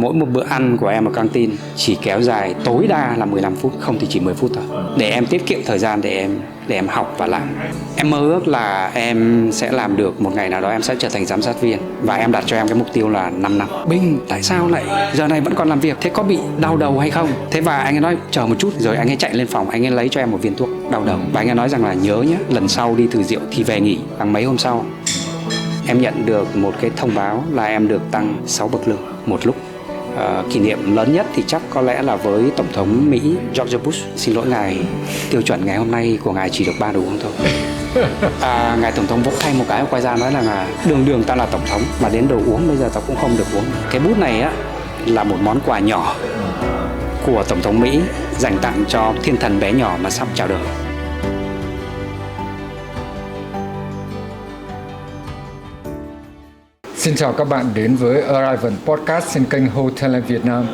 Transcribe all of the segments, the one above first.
mỗi một bữa ăn của em ở căng tin chỉ kéo dài tối đa là 15 phút, không thì chỉ 10 phút thôi, để em tiết kiệm thời gian để em học và làm. Em mơ ước là em sẽ làm được một ngày nào đó em sẽ trở thành giám sát viên, và em đặt cho em cái mục tiêu là 5 năm. Bình, tại sao lại giờ này vẫn còn làm việc? Thế có bị đau đầu hay không? Thế và anh ấy nói chờ một chút, rồi anh ấy chạy lên phòng, anh ấy lấy cho em một viên thuốc đau đầu, và anh ấy nói rằng là nhớ nhé, lần sau đi thử rượu thì về nghỉ. Bằng mấy hôm sau em nhận được một cái thông báo là em được tăng 6 bậc lương một lúc. Kỷ niệm lớn nhất thì chắc có lẽ là với Tổng thống Mỹ George Bush. Xin lỗi ngài, tiêu chuẩn ngày hôm nay của ngài chỉ được 3 đồ uống thôi. Ngài Tổng thống vỗ tay một cái, quay ra nói là đường tao là Tổng thống mà đến đồ uống bây giờ tao cũng không được uống. Cái bút này á là một món quà nhỏ của Tổng thống Mỹ dành tặng cho thiên thần bé nhỏ mà sắp chào đời. Xin chào các bạn đến với Arrival Podcast trên kênh Hotel Việt Nam,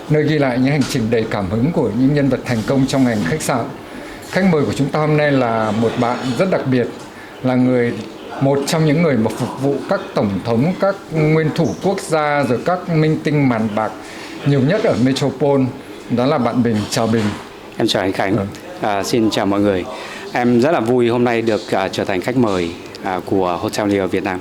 nơi ghi lại những hành trình đầy cảm hứng của những nhân vật thành công trong ngành khách sạn. Khách mời của chúng ta hôm nay là một bạn rất đặc biệt, là một trong những người mà phục vụ các tổng thống, các nguyên thủ quốc gia, rồi các minh tinh màn bạc nhiều nhất ở Metropole. Đó là bạn Bình. Chào Bình. Em chào anh Khánh. Xin chào mọi người. Em rất là vui hôm nay được trở thành khách mời của Hotel Việt Nam.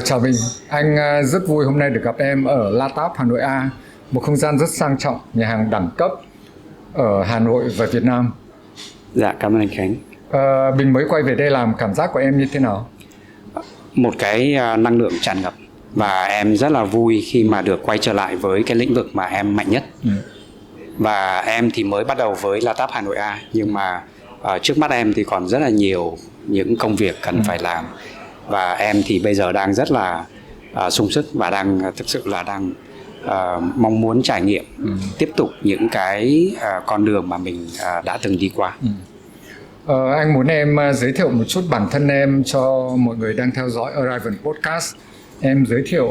Chào Bình, anh rất vui hôm nay được gặp em ở La Táp, Hà Nội A, một không gian rất sang trọng, nhà hàng đẳng cấp ở Hà Nội và Việt Nam. Dạ, cảm ơn anh Khánh. Bình mới quay về đây làm, cảm giác của em như thế nào? Một cái năng lượng tràn ngập, và em rất là vui khi mà được quay trở lại với cái lĩnh vực mà em mạnh nhất. Và em thì mới bắt đầu với La Táp Hà Nội A, nhưng mà trước mắt em thì còn rất là nhiều những công việc cần phải làm. Và em thì bây giờ đang rất là sung sức và đang thực sự là đang mong muốn trải nghiệm tiếp tục những cái con đường mà mình đã từng đi qua. Anh muốn em giới thiệu một chút bản thân em cho mọi người đang theo dõi Arrival Podcast. Em giới thiệu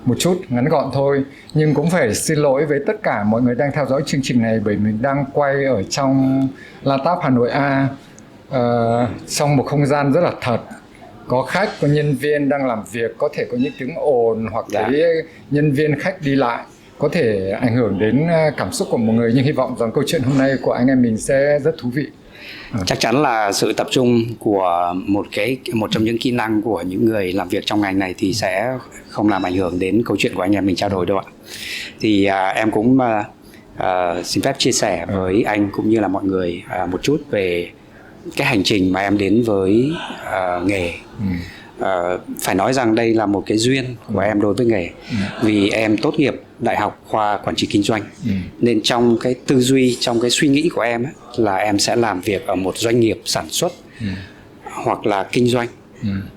một chút ngắn gọn thôi, nhưng cũng phải xin lỗi với tất cả mọi người đang theo dõi chương trình này, bởi mình đang quay ở trong La Táp Hà Nội A, trong một không gian rất là thật. Có khách, có nhân viên đang làm việc, có thể có những tiếng ồn hoặc cái nhân viên khách đi lại, có thể ảnh hưởng đến cảm xúc của một người, nhưng hy vọng rằng câu chuyện hôm nay của anh em mình sẽ rất thú vị. Chắc chắn là sự tập trung của một trong những kỹ năng của những người làm việc trong ngành này thì sẽ không làm ảnh hưởng đến câu chuyện của anh em mình trao đổi đâu ạ. Thì em cũng xin phép chia sẻ với anh cũng như là mọi người một chút về cái hành trình mà em đến với nghề. Phải nói rằng đây là một cái duyên của em đối với nghề. Vì em tốt nghiệp Đại học khoa Quản trị Kinh doanh, nên trong cái tư duy, trong cái suy nghĩ của em ấy, là em sẽ làm việc ở một doanh nghiệp sản xuất hoặc là kinh doanh,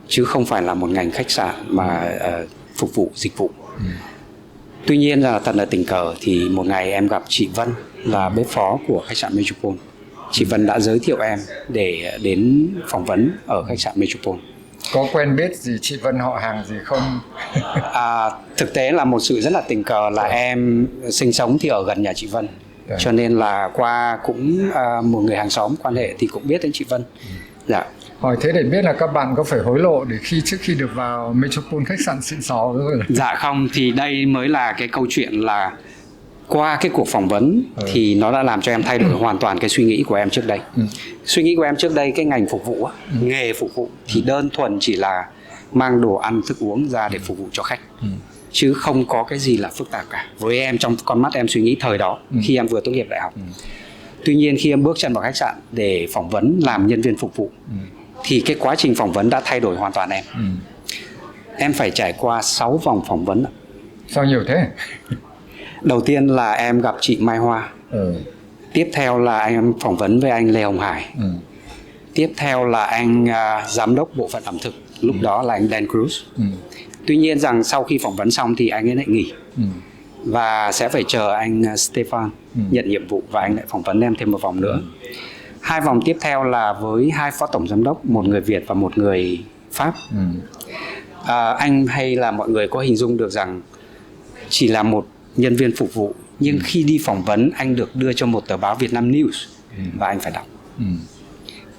chứ không phải là một ngành khách sạn mà phục vụ dịch vụ. Tuy nhiên là thật là tình cờ thì một ngày em gặp chị Vân, là bếp phó của khách sạn Metropole. Chị Vân đã giới thiệu em để đến phỏng vấn ở khách sạn Metropole. Có quen biết gì chị Vân, họ hàng gì không? Thực tế là một sự rất là tình cờ là em sinh sống thì ở gần nhà chị Vân. Cho nên là qua cũng một người hàng xóm quan hệ thì cũng biết đến chị Vân. Dạ. Hỏi thế để biết là các bạn có phải hối lộ để trước khi được vào Metropole khách sạn xịn sò rồi? Dạ không, thì đây mới là cái câu chuyện là qua cái cuộc phỏng vấn thì nó đã làm cho em thay đổi hoàn toàn cái suy nghĩ của em trước đây. Suy nghĩ của em trước đây, cái ngành phục vụ, nghề phục vụ thì đơn thuần chỉ là mang đồ ăn thức uống ra để phục vụ cho khách, chứ không có cái gì là phức tạp cả với em, trong con mắt em suy nghĩ thời đó khi em vừa tốt nghiệp đại học. Tuy nhiên khi em bước chân vào khách sạn để phỏng vấn làm nhân viên phục vụ thì cái quá trình phỏng vấn đã thay đổi hoàn toàn em. Em phải trải qua 6 vòng phỏng vấn. Sao nhiều thế? Đầu tiên là em gặp chị Mai Hoa. Tiếp theo là em phỏng vấn với anh Lê Hồng Hải. Tiếp theo là anh giám đốc bộ phận ẩm thực, lúc đó là anh Dan Cruz. Tuy nhiên rằng sau khi phỏng vấn xong thì anh ấy lại nghỉ, và sẽ phải chờ anh Stefan nhận nhiệm vụ, và anh lại phỏng vấn em thêm một vòng nữa. 2 vòng tiếp theo là với 2 phó tổng giám đốc, một người Việt và một người Pháp. Anh hay là mọi người có hình dung được rằng chỉ là một nhân viên phục vụ, nhưng khi đi phỏng vấn anh được đưa cho một tờ báo Việt Nam News và anh phải đọc.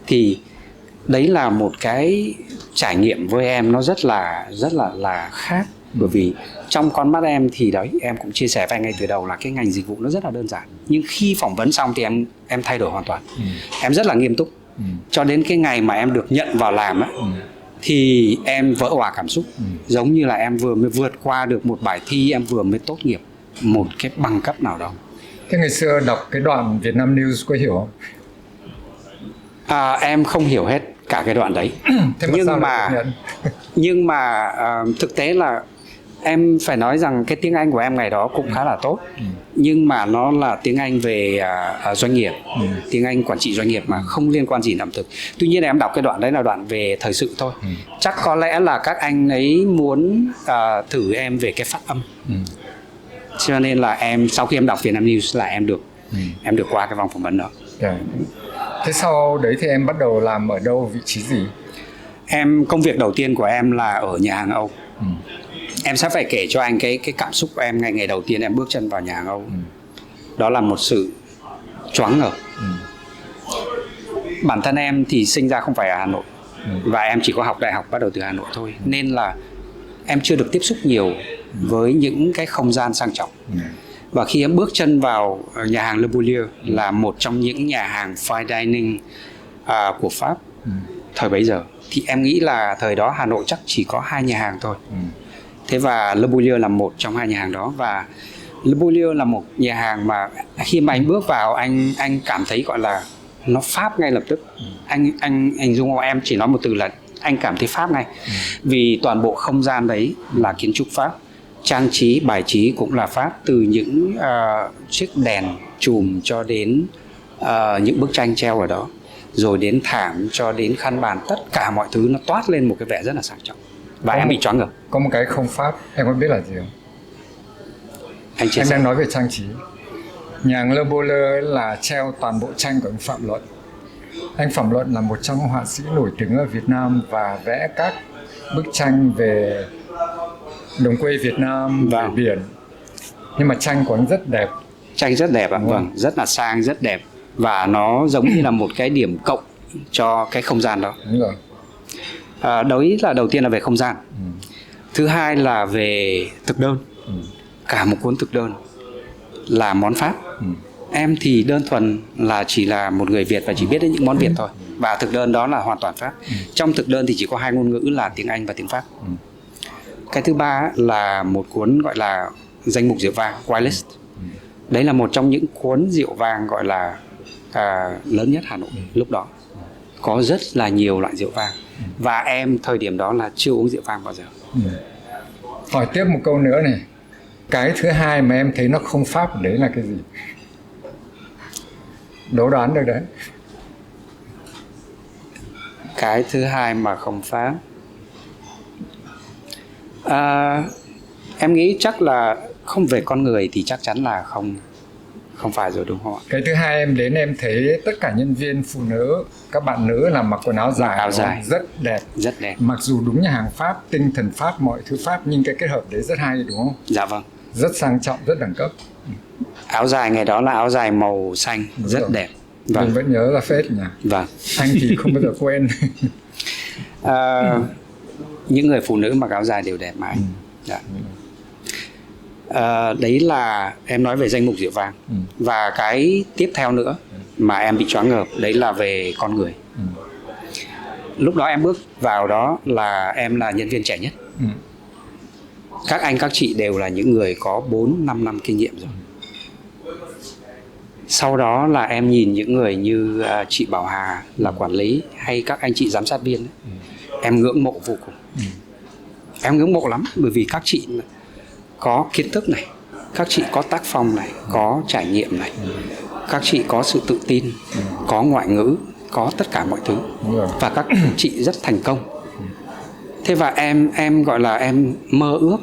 Thì đấy là một cái trải nghiệm với em nó rất là khác Bởi vì trong con mắt em thì đấy, em cũng chia sẻ với anh ngay từ đầu là cái ngành dịch vụ nó rất là đơn giản. Nhưng khi phỏng vấn xong thì em thay đổi hoàn toàn. Em rất là nghiêm túc. Cho đến cái ngày mà em được nhận vào làm á, thì em vỡ òa cảm xúc. Giống như là em vừa mới vượt qua được một bài thi, em vừa mới tốt nghiệp một cái bằng cấp nào đó. Thế ngày xưa đọc cái đoạn Vietnam News có hiểu không? Em không hiểu hết cả cái đoạn đấy. Thế mà nhưng mà thực tế là em phải nói rằng cái tiếng Anh của em ngày đó cũng khá là tốt. Nhưng mà nó là tiếng Anh về doanh nghiệp, tiếng Anh quản trị doanh nghiệp mà không liên quan gì đến ẩm thực. Tuy nhiên em đọc cái đoạn đấy là đoạn về thời sự thôi. Chắc có lẽ là các anh ấy muốn thử em về cái phát âm. Cho nên là em sau khi em đọc Vietnam News là em được qua cái vòng phỏng vấn đó. Thế sau đấy thì em bắt đầu làm ở đâu, vị trí gì? Công việc đầu tiên của em là ở nhà hàng Âu. Em sẽ phải kể cho anh cái cảm xúc của em ngày đầu tiên em bước chân vào nhà hàng Âu. Đó là một sự choáng ngợp. Bản thân em thì sinh ra không phải ở Hà Nội, và em chỉ có học đại học bắt đầu từ Hà Nội thôi, nên là em chưa được tiếp xúc nhiều với những cái không gian sang trọng. Và khi em bước chân vào nhà hàng Le Boulier, là một trong những nhà hàng fine dining của Pháp thời bấy giờ, thì em nghĩ là thời đó Hà Nội chắc chỉ có 2 nhà hàng thôi. Thế và Le Boulier là một trong 2 nhà hàng đó. Và Le Boulier là một nhà hàng mà khi mà anh bước vào, anh cảm thấy gọi là nó Pháp ngay lập tức. Anh dung em chỉ nói một từ là anh cảm thấy Pháp ngay. Vì toàn bộ không gian đấy là kiến trúc Pháp, trang trí, bài trí cũng là Pháp, từ những chiếc đèn chùm cho đến những bức tranh treo ở đó, rồi đến thảm cho đến khăn bàn, tất cả mọi thứ nó toát lên một cái vẻ rất là sang trọng. Và em bị choáng ngợp. Có một cái không Pháp, em có biết là gì không? Anh đang nói về trang trí. Nhà hàng Le Boulier là treo toàn bộ tranh của anh Phạm Luận. Anh Phạm Luận là một trong những họa sĩ nổi tiếng ở Việt Nam và vẽ các bức tranh về đồng quê Việt Nam, về biển. Nhưng mà tranh của anh rất đẹp. Tranh rất đẹp ạ, vâng, rất là sang, rất đẹp. Và nó giống như là một cái điểm cộng cho cái không gian đó. Đúng rồi. Đấy là đầu tiên là về không gian. Thứ hai là về thực đơn. Cả một cuốn thực đơn là món Pháp. Em thì đơn thuần là chỉ là một người Việt và chỉ biết đến những món Việt thôi. Và thực đơn đó là hoàn toàn Pháp. Trong thực đơn thì chỉ có 2 ngôn ngữ là tiếng Anh và tiếng Pháp. Cái thứ ba là một cuốn gọi là danh mục rượu vang, wine list. Đấy là một trong những cuốn rượu vang gọi là lớn nhất Hà Nội lúc đó. Có rất là nhiều loại rượu vang. Và em thời điểm đó là chưa uống rượu vang bao giờ. Hỏi tiếp một câu nữa này. Cái thứ hai mà em thấy nó không Pháp đấy là cái gì? Đố đoán được đấy. Cái thứ hai mà không Pháp, em nghĩ chắc là không về con người thì chắc chắn là không phải rồi, đúng không ạ? Cái thứ hai em đến em thấy tất cả nhân viên phụ nữ, các bạn nữ là mặc quần áo dài, rất đẹp. Rất đẹp. Mặc dù đúng nhà hàng Pháp, tinh thần Pháp, mọi thứ Pháp, nhưng cái kết hợp đấy rất hay, đúng không? Dạ vâng. Rất sang trọng, rất đẳng cấp. Áo dài ngày đó là áo dài màu xanh, đúng rất rồi. Đẹp. Mình vẫn nhớ là phết nhỉ? Vâng. Anh thì không bao giờ quên. Những người phụ nữ mặc áo dài đều đẹp mãi. Dạ. Đấy là em nói về danh mục rượu vang. Và cái tiếp theo nữa mà em bị choáng ngợp, đấy là về con người. Lúc đó em bước vào đó là em là nhân viên trẻ nhất. Các anh các chị đều là những người có 4-5 năm kinh nghiệm rồi. Sau đó là em nhìn những người như chị Bảo Hà là quản lý, hay các anh chị giám sát viên ấy. Em ngưỡng mộ vô cùng. Em ngưỡng mộ lắm, bởi vì các chị có kiến thức này, các chị có tác phong này, có trải nghiệm này, các chị có sự tự tin, có ngoại ngữ, có tất cả mọi thứ. Và các chị rất thành công. Thế và em gọi là em mơ ước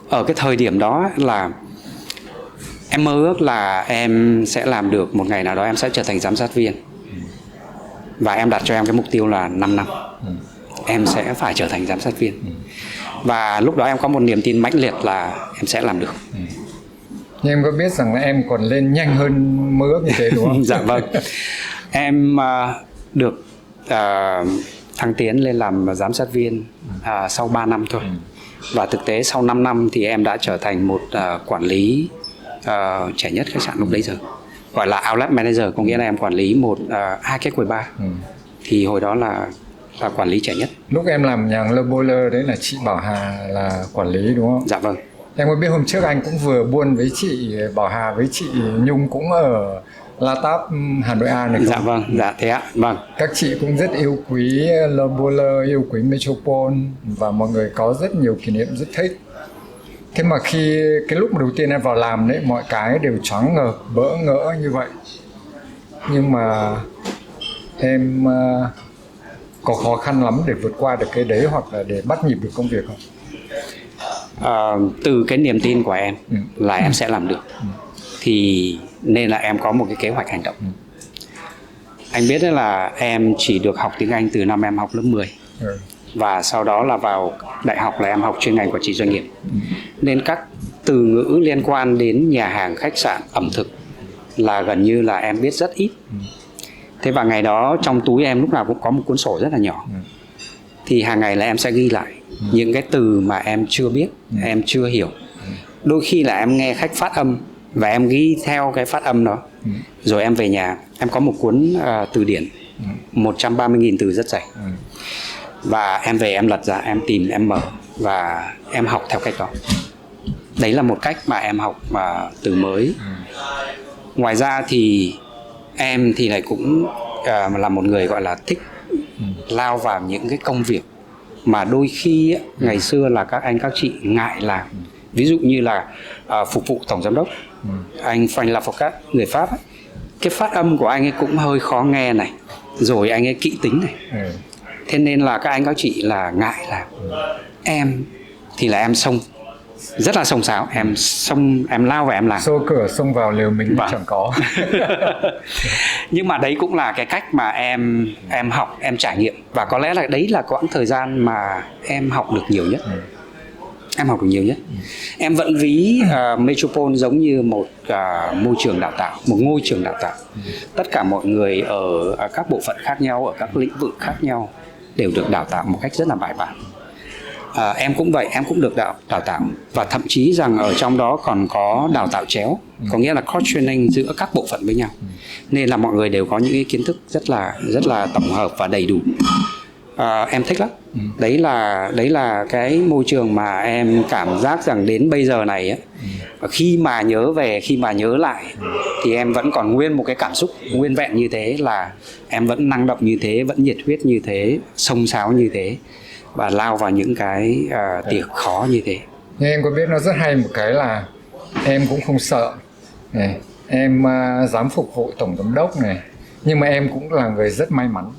ở cái thời điểm đó là em mơ ước là em sẽ làm được một ngày nào đó em sẽ trở thành giám sát viên. Và em đặt cho em cái mục tiêu là 5 năm em sẽ phải trở thành giám sát viên. Và lúc đó em có một niềm tin mãnh liệt là em sẽ làm được. Nhưng em có biết rằng là em còn lên nhanh hơn mơ ước như thế đúng không? Dạ vâng. Em được thăng tiến lên làm giám sát viên sau 3 năm thôi. Và thực tế sau 5 năm thì em đã trở thành một quản lý trẻ nhất khách sạn lúc đấy giờ, gọi là outlet manager, có nghĩa là em quản lý hai cái quầy bar. Thì hồi đó là quản lý trẻ nhất. Lúc em làm nhà hàng Le Boiler đấy là chị Bảo Hà là quản lý đúng không? Dạ vâng. Em có biết hôm trước anh cũng vừa buôn với chị Bảo Hà với chị Nhung cũng ở La Táp Hà Nội A này không? Dạ vâng, dạ thế ạ. Vâng. Các chị cũng rất yêu quý Le Boiler, yêu quý Metropole và mọi người có rất nhiều kỷ niệm rất thích. Thế mà khi cái lúc đầu tiên em vào làm đấy, mọi cái đều choáng ngợp, bỡ ngỡ như vậy. Nhưng mà em có khó khăn lắm để vượt qua được cái đấy hoặc là để bắt nhịp được công việc không? Từ cái niềm tin của em là em sẽ làm được, thì nên là em có một cái kế hoạch hành động. Anh biết đấy là em chỉ được học tiếng Anh từ năm em học lớp 10. Và sau đó là vào đại học là em học chuyên ngành quản trị doanh nghiệp. Nên các từ ngữ liên quan đến nhà hàng, khách sạn, ẩm thực là gần như là em biết rất ít. Thế và ngày đó trong túi em lúc nào cũng có một cuốn sổ rất là nhỏ. Thì hàng ngày là em sẽ ghi lại những cái từ mà em chưa biết, em chưa hiểu. Đôi khi là em nghe khách phát âm và em ghi theo cái phát âm đó. Rồi em về nhà, em có một cuốn từ điển 130.000 từ rất dày. Và em về em lật ra, em tìm, em mở và em học theo cách đó. Đấy là một cách mà em học từ mới. Ngoài ra thì em thì lại cũng là một người gọi là thích lao vào những cái công việc mà đôi khi ngày xưa là các anh các chị ngại làm. Ví dụ như là phục vụ tổng giám đốc, anh Frank Lafourcade, người Pháp ấy, cái phát âm của anh ấy cũng hơi khó nghe này, rồi anh ấy kỹ tính này. Thế nên là các anh các chị là ngại làm. Em thì là em xông, rất là xông xáo, em lao vào em làm. Xô cửa xông vào liều mình chẳng có. Nhưng mà đấy cũng là cái cách mà em học, em trải nghiệm. Và có lẽ là đấy là quãng thời gian mà em học được nhiều nhất. Em vẫn ví Metropole giống như một môi trường đào tạo, một ngôi trường đào tạo. Tất cả mọi người ở các bộ phận khác nhau, ở các lĩnh vực khác nhau đều được đào tạo một cách rất là bài bản. Em cũng vậy, em cũng được đào tạo. Và thậm chí rằng ở trong đó còn có đào tạo chéo, có nghĩa là cross training giữa các bộ phận với nhau. Nên là mọi người đều có những cái kiến thức rất là tổng hợp và đầy đủ. Em thích lắm. Đấy là cái môi trường mà em cảm giác rằng đến bây giờ này ấy, khi mà nhớ về, khi mà nhớ lại thì em vẫn còn nguyên một cái cảm xúc nguyên vẹn như thế, là em vẫn năng động như thế, vẫn nhiệt huyết như thế, xông xáo như thế và lao vào những cái tiệc khó như thế. Nhưng em có biết nó rất hay một cái là em cũng không sợ này, em dám phục vụ tổng giám đốc này, nhưng mà em cũng là người rất may mắn.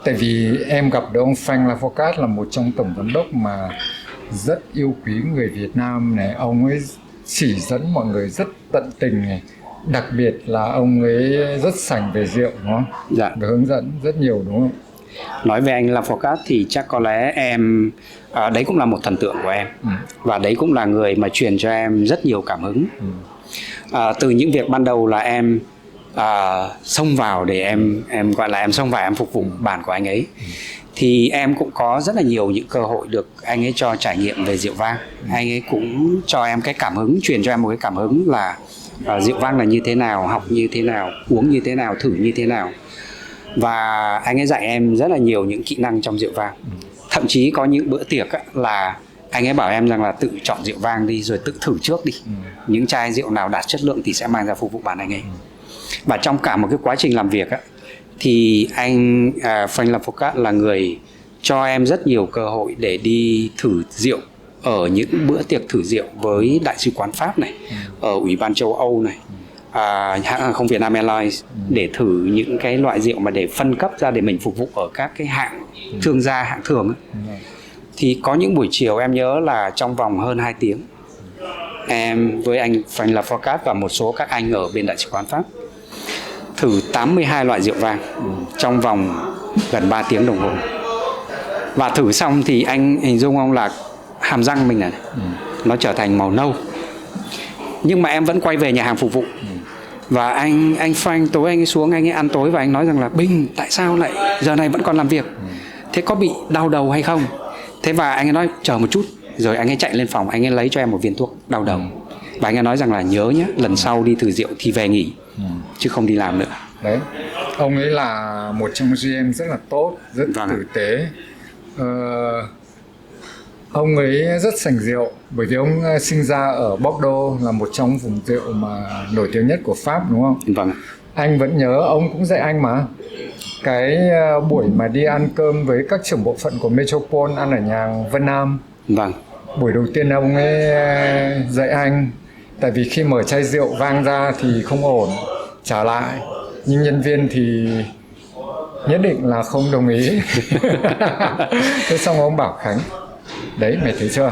Tại vì em gặp được ông Frank Lafourcade là một trong tổng giám đốc mà rất yêu quý người Việt Nam này. Ông ấy chỉ dẫn mọi người rất tận tình này. Đặc biệt là ông ấy rất sành về rượu, đúng không? Dạ. Và hướng dẫn rất nhiều, đúng không? Nói về anh Lafourcade thì chắc có lẽ em đấy cũng là một thần tượng của em. Và đấy cũng là người mà truyền cho em rất nhiều cảm hứng. Từ những việc ban đầu là em xông vào để em gọi là em xông vào em phục vụ bàn của anh ấy, thì em cũng có rất là nhiều những cơ hội được anh ấy cho trải nghiệm về rượu vang. Anh ấy cũng cho em cái cảm hứng, truyền cho em một cái cảm hứng là rượu vang là như thế nào, học như thế nào, uống như thế nào, thử như thế nào. Và anh ấy dạy em rất là nhiều những kỹ năng trong rượu vang. Thậm chí có những bữa tiệc là anh ấy bảo em rằng là tự chọn rượu vang đi, rồi tự thử trước đi. Những chai rượu nào đạt chất lượng thì sẽ mang ra phục vụ bàn anh ấy. Và trong cả một cái quá trình làm việc thì anh Frank Lafourcade là người cho em rất nhiều cơ hội để đi thử rượu ở những bữa tiệc thử rượu với Đại sứ quán Pháp này, ở Ủy ban châu Âu này, hãng hàng không Việt Nam Airlines, để thử những cái loại rượu mà để phân cấp ra để mình phục vụ ở các cái hạng thương gia, hạng thường. Thì có những buổi chiều em nhớ là trong vòng hơn 2 tiếng em với anh Frank Lafourcade và một số các anh ở bên Đại sứ quán Pháp thử 82 loại rượu vang trong vòng gần 3 tiếng đồng hồ. Và thử xong thì anh hình dung không, là hàm răng mình này nó trở thành màu nâu. Nhưng mà em vẫn quay về nhà hàng phục vụ. Và anh Frank tối anh ấy xuống, anh ấy ăn tối và anh nói rằng là Bình, tại sao lại giờ này vẫn còn làm việc? Thế có bị đau đầu hay không? Thế và anh ấy nói chờ một chút, Rồi anh ấy chạy lên phòng, anh ấy lấy cho em một viên thuốc đau đầu. Và anh ấy nói rằng là nhớ nhé, lần sau đi thử rượu thì về nghỉ, chứ không đi làm nữa. Đấy, ông ấy là một trong GM rất là tốt, rất Vâng. tử tế. Ông ấy rất sành rượu, bởi vì ông sinh ra ở Bordeaux, là một trong vùng rượu mà nổi tiếng nhất của Pháp, đúng không? Vâng. Anh vẫn nhớ, ông cũng dạy anh mà. Cái buổi mà đi ăn cơm với các trưởng bộ phận của Metropole, ăn ở nhà Vân Nam. Vâng. Buổi đầu tiên ông ấy dạy anh, tại vì khi mở chai rượu vang ra thì không ổn, trả lại. Nhưng nhân viên thì nhất định là không đồng ý. Thế xong ông bảo Khánh, đấy mày thấy chưa?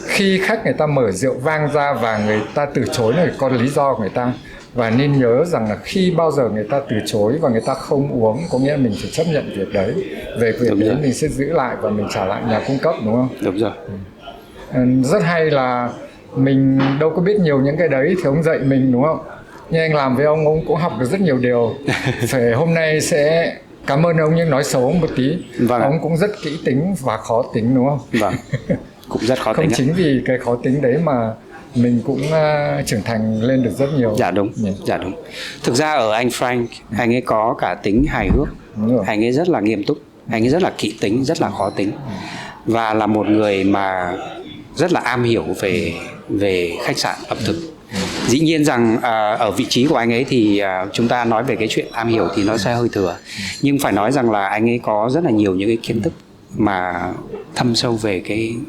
Khi khách người ta mở rượu vang ra và người ta từ chối này có lý do của người ta. Và nên nhớ rằng là khi bao giờ người ta từ chối và người ta không uống, có nghĩa là mình phải chấp nhận việc đấy. Về việc Đúng đấy rồi. mình sẽ giữ lại và mình trả lại nhà cung cấp, đúng không? Đúng rồi. Rất hay là mình đâu có biết nhiều những cái đấy thì ông dạy mình, đúng không? Nhưng anh làm với ông cũng học được rất nhiều điều. Phải hôm nay sẽ cảm ơn ông nhưng nói xấu ông một tí. Vâng. Ông cũng rất kỹ tính và khó tính, đúng không? Vâng. Cũng rất khó Không tính. chính vì cái khó tính đấy mà mình cũng trưởng thành lên được rất nhiều. Dạ đúng. Yeah. Dạ đúng. Thực ra ở anh Frank, anh ấy có cả tính hài hước. Đúng rồi. Anh ấy rất là nghiêm túc, anh ấy rất là kỹ tính, rất là khó tính. Và là một người mà rất là am hiểu về khách sạn ẩm thực. Dĩ nhiên rằng ở vị trí của anh ấy thì chúng ta nói về cái chuyện am hiểu thì nó sẽ hơi thừa. Nhưng phải nói rằng là anh ấy có rất là nhiều những cái kiến thức mà thâm sâu về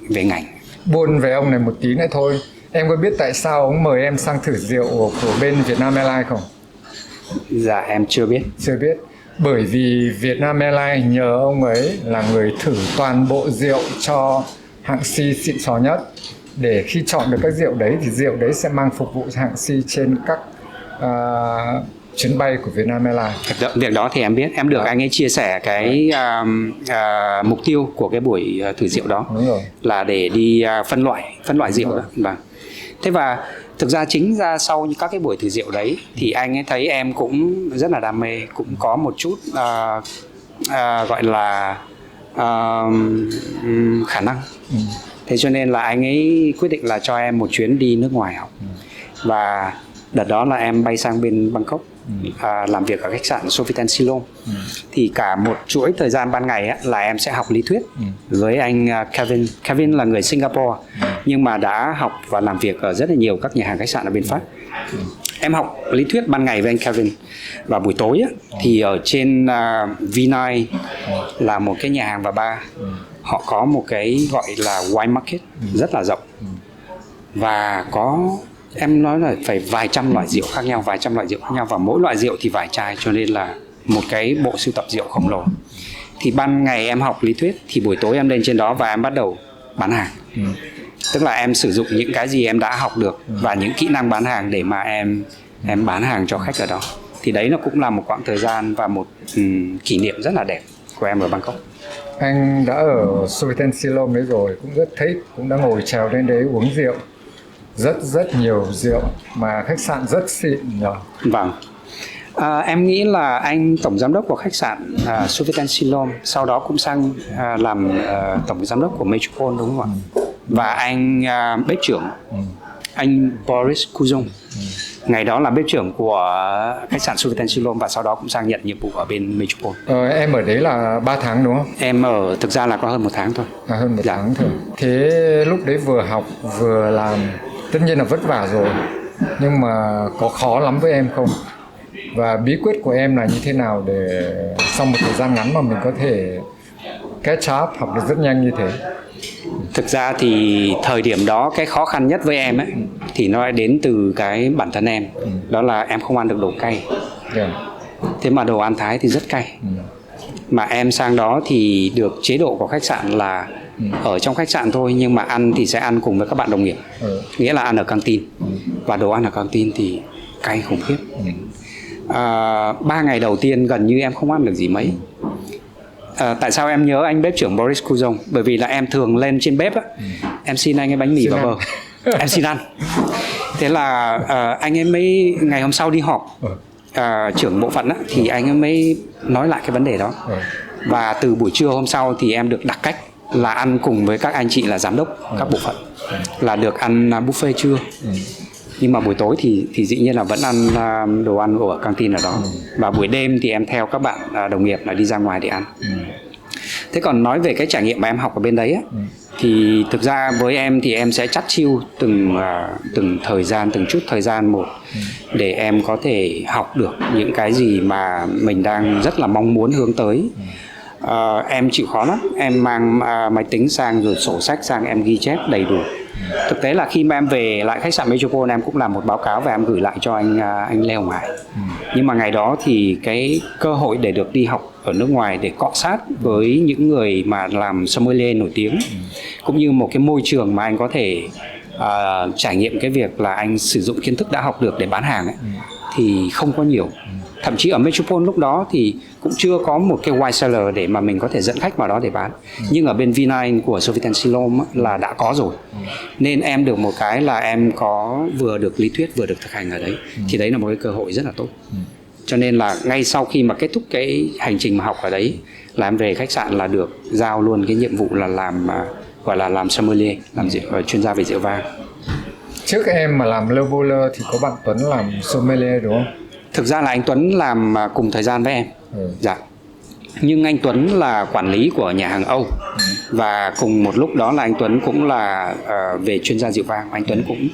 ngành. Buôn về ông này một tí nữa thôi. Em có biết tại sao ông mời em sang thử rượu của bên Vietnam Airlines không? Dạ em chưa biết. Chưa biết. Bởi vì Vietnam Airlines nhờ ông ấy là người thử toàn bộ rượu cho hạng C xịn sò nhất. Để khi chọn được các rượu đấy thì rượu đấy sẽ mang phục vụ hạng C trên các chuyến bay của Vietnam Airlines. Việc đó thì em biết, em được anh ấy chia sẻ cái mục tiêu của cái buổi thử rượu đó. Đúng rồi. Là để đi phân loại rượu đó. Vâng. Thế và thực ra chính ra sau các cái buổi thử rượu đấy thì anh ấy thấy em cũng rất là đam mê, cũng có một chút gọi là khả năng. Thế cho nên là anh ấy quyết định là cho em một chuyến đi nước ngoài học. Và đợt đó là em bay sang bên Bangkok, làm việc ở khách sạn Sofitel Siloam. Thì cả một chuỗi thời gian ban ngày á, là em sẽ học lý thuyết với anh Kevin. Kevin là người Singapore nhưng mà đã học và làm việc ở rất là nhiều các nhà hàng khách sạn ở bên Pháp. Em học lý thuyết ban ngày với anh Kevin. Và buổi tối á, thì ở trên V9 là một cái nhà hàng và bar. Họ có một cái gọi là wine market rất là rộng. Và có, em nói là phải vài trăm loại rượu khác nhau, và mỗi loại rượu thì vài chai, cho nên là một cái bộ sưu tập rượu khổng lồ. Thì ban ngày em học lý thuyết, thì buổi tối em lên trên đó và em bắt đầu bán hàng. Tức là em sử dụng những cái gì em đã học được và những kỹ năng bán hàng để mà em bán hàng cho khách ở đó. Thì đấy nó cũng là một quãng thời gian và một kỷ niệm rất là đẹp của em ở Bangkok. Anh đã ở Sofitel Siloam đấy rồi, cũng rất thích, cũng đã ngồi chèo lên đấy uống rượu. Rất nhiều rượu mà khách sạn rất xịn nhờ. Vâng. Em nghĩ là anh tổng giám đốc của khách sạn Sofitel Siloam sau đó cũng sang làm tổng giám đốc của Metropole, đúng không ạ? Và anh bếp trưởng anh Boris Kuzong ngày đó là bếp trưởng của khách sạn Sofitel Siloam và sau đó cũng sang nhận nhiệm vụ ở bên Metropole. Em ở đấy là 3 tháng đúng không? Em ở thực ra là có hơn 1 tháng thôi. Hơn 1 Dạ. tháng thôi. Thế lúc đấy vừa học vừa làm, tất nhiên là vất vả rồi, nhưng mà có khó lắm với em không? Và bí quyết của em là như thế nào để sau một thời gian ngắn mà mình có thể catch up, học được rất nhanh như thế? Thực ra thì thời điểm đó cái khó khăn nhất với em ấy thì nó đến từ cái bản thân em. Đó là em không ăn được đồ cay. Yeah. Thế mà đồ ăn Thái thì rất cay. Mà em sang đó thì được chế độ của khách sạn là ở trong khách sạn thôi, nhưng mà ăn thì sẽ ăn cùng với các bạn đồng nghiệp. Nghĩa là ăn ở căng tin. Và đồ ăn ở căng tin thì cay khủng khiếp. 3 ngày đầu tiên gần như em không ăn được gì mấy. Tại sao em nhớ anh bếp trưởng Boris Kuzong? Bởi vì là em thường lên trên bếp á, em xin anh ấy bánh mì và bơ, em xin ăn. Thế là anh ấy mới ngày hôm sau đi họp trưởng bộ phận á, thì anh ấy mới nói lại cái vấn đề đó. Và từ buổi trưa hôm sau thì em được đặc cách là ăn cùng với các anh chị là giám đốc các bộ phận, là được ăn buffet trưa. Nhưng mà buổi tối thì dĩ nhiên là vẫn ăn đồ ăn của căng tin ở đó. Và buổi đêm thì em theo các bạn đồng nghiệp là đi ra ngoài để ăn. Thế còn nói về cái trải nghiệm mà em học ở bên đấy á, thì thực ra với em thì em sẽ chắt chiu từng thời gian, từng chút thời gian một, để em có thể học được những cái gì mà mình đang rất là mong muốn hướng tới. Em chịu khó lắm, em mang máy tính sang rồi sổ sách sang, em ghi chép đầy đủ. Thực tế là khi mà em về lại khách sạn Metropole, em cũng làm một báo cáo và em gửi lại cho anh Lê Hồng Hải. Nhưng mà ngày đó thì cái cơ hội để được đi học ở nước ngoài, để cọ sát với những người mà làm sommelier nổi tiếng, cũng như một cái môi trường mà anh có thể trải nghiệm cái việc là anh sử dụng kiến thức đã học được để bán hàng ấy, thì không có nhiều. Thậm chí ở Metropole lúc đó thì cũng chưa có một cái wine cellar để mà mình có thể dẫn khách vào đó để bán. Nhưng ở bên V9 của Sofitel Siloam là đã có rồi. Nên em được một cái là em có vừa được lý thuyết vừa được thực hành ở đấy. Thì đấy là một cái cơ hội rất là tốt. Cho nên là ngay sau khi mà kết thúc cái hành trình mà học ở đấy, là em về khách sạn là được giao luôn cái nhiệm vụ là làm gọi là làm sommelier, làm chuyên gia về rượu vang. Trước em mà làm Le Voleur thì có bạn Tuấn làm sommelier đúng không? Thực ra là anh Tuấn làm cùng thời gian với em. Dạ. Nhưng anh Tuấn là quản lý của nhà hàng Âu. Và cùng một lúc đó là anh Tuấn cũng là về chuyên gia rượu vang. Anh Tuấn cũng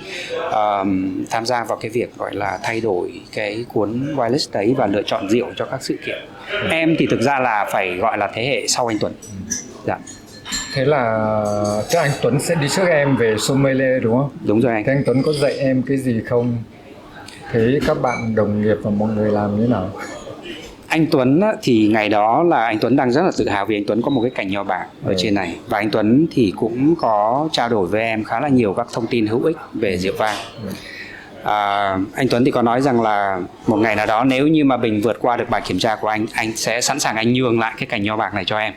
tham gia vào cái việc gọi là thay đổi cái cuốn wine list đấy và lựa chọn rượu cho các sự kiện. Em thì thực ra là phải gọi là thế hệ sau anh Tuấn. Dạ. Thế là chắc anh Tuấn sẽ đi trước em về sommelier đúng không? Đúng rồi anh. Thế anh Tuấn có dạy em cái gì không? Thế các bạn đồng nghiệp và mọi người làm như thế nào? Anh Tuấn thì ngày đó là anh Tuấn đang rất là tự hào vì anh Tuấn có một cái cành nho bạc ở trên này. Và anh Tuấn thì cũng có trao đổi với em khá là nhiều các thông tin hữu ích về rượu vang. Anh Tuấn thì có nói rằng là một ngày nào đó nếu như mà mình vượt qua được bài kiểm tra của anh sẽ sẵn sàng anh nhường lại cái cành nho bạc này cho em.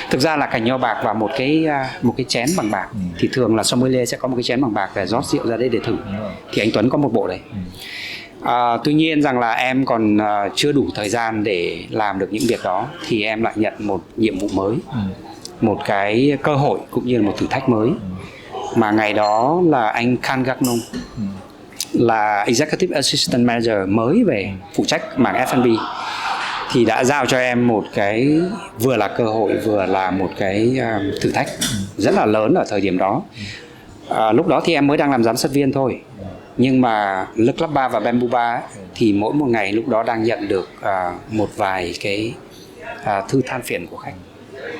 Thực ra là cành nho bạc và một cái chén bằng bạc. Thì thường là sommelier sẽ có một cái chén bằng bạc để rót rượu ra đây để thử. Thì anh Tuấn có một bộ đấy. Tuy nhiên rằng là em còn chưa đủ thời gian để làm được những việc đó, thì em lại nhận một nhiệm vụ mới, một cái cơ hội cũng như là một thử thách mới. Mà ngày đó là anh Khan Gagnon là Executive Assistant Manager mới về phụ trách mảng F&B, thì đã giao cho em một cái vừa là cơ hội vừa là một cái thử thách rất là lớn ở thời điểm đó. Lúc đó thì em mới đang làm giám sát viên thôi. Nhưng mà Le Club Bar và Bamboo Bar thì mỗi một ngày lúc đó đang nhận được một vài cái thư than phiền của khách.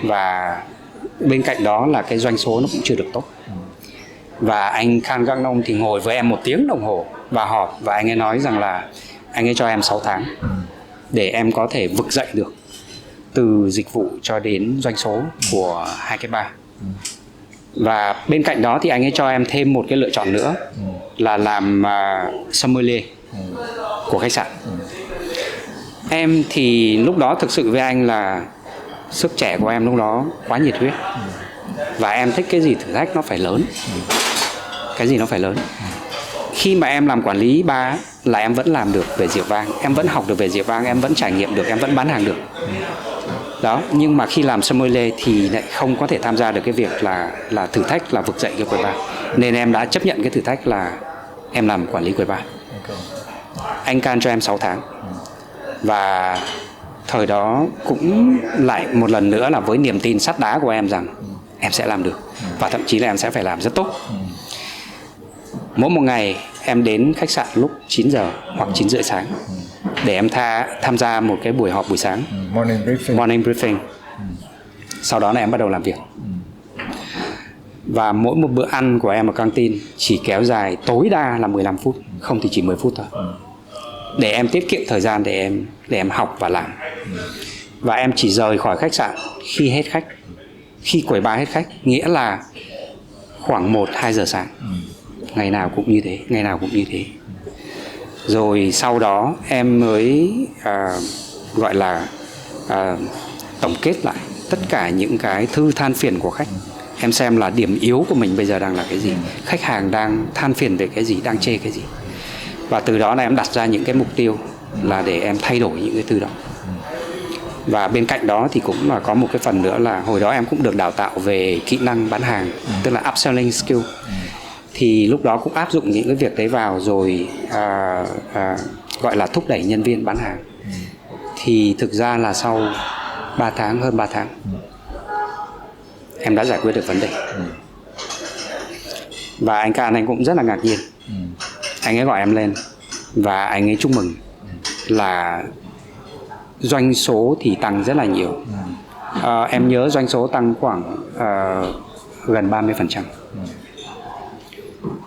Và bên cạnh đó là cái doanh số nó cũng chưa được tốt. Và anh Khan Gagnon thì ngồi với em 1 tiếng đồng hồ và họp. Và anh ấy nói rằng là anh ấy cho em 6 tháng để em có thể vực dậy được từ dịch vụ cho đến doanh số của hai cái bar. Và bên cạnh đó thì anh ấy cho em thêm một cái lựa chọn nữa là làm sommelier của khách sạn. Em thì lúc đó thực sự với anh là sức trẻ của em lúc đó quá nhiệt huyết. Và em thích cái gì thử thách nó phải lớn. Cái gì nó phải lớn. Khi mà em làm quản lý bar là em vẫn làm được về rượu vang, em vẫn học được về rượu vang, em vẫn trải nghiệm được, em vẫn bán hàng được. Đó, nhưng mà khi làm sommelier thì lại không có thể tham gia được cái việc là thử thách là vực dậy cái quầy bar. Nên em đã chấp nhận cái thử thách là em làm quản lý quầy bar. Anh can cho em 6 tháng. Và thời đó cũng lại một lần nữa là với niềm tin sắt đá của em rằng em sẽ làm được. Và thậm chí là em sẽ phải làm rất tốt. Mỗi một ngày em đến khách sạn lúc 9 giờ hoặc 9 rưỡi sáng để em tham gia một cái buổi họp buổi sáng, morning briefing. Sau đó là em bắt đầu làm việc. Và mỗi một bữa ăn của em ở căng tin chỉ kéo dài tối đa là 15 phút, không thì chỉ 10 phút thôi. Để em tiết kiệm thời gian để em học và làm. Và em chỉ rời khỏi khách sạn khi hết khách, khi quầy bar hết khách, nghĩa là khoảng 1-2 giờ sáng. Ngày nào cũng như thế, ngày nào cũng như thế. Rồi sau đó em mới gọi là tổng kết lại tất cả những cái thư than phiền của khách. Em xem là điểm yếu của mình bây giờ đang là cái gì, khách hàng đang than phiền về cái gì, đang chê cái gì. Và từ đó là em đặt ra những cái mục tiêu là để em thay đổi những cái từ đó. Và bên cạnh đó thì cũng là có một cái phần nữa là hồi đó em cũng được đào tạo về kỹ năng bán hàng, tức là upselling skill. Thì lúc đó cũng áp dụng những cái việc đấy vào rồi gọi là thúc đẩy nhân viên bán hàng. Thì thực ra là sau 3 tháng, hơn 3 tháng, em đã giải quyết được vấn đề. Và anh Can anh cũng rất là ngạc nhiên. Anh ấy gọi em lên và anh ấy chúc mừng là doanh số thì tăng rất là nhiều. Em nhớ doanh số tăng khoảng gần 30%.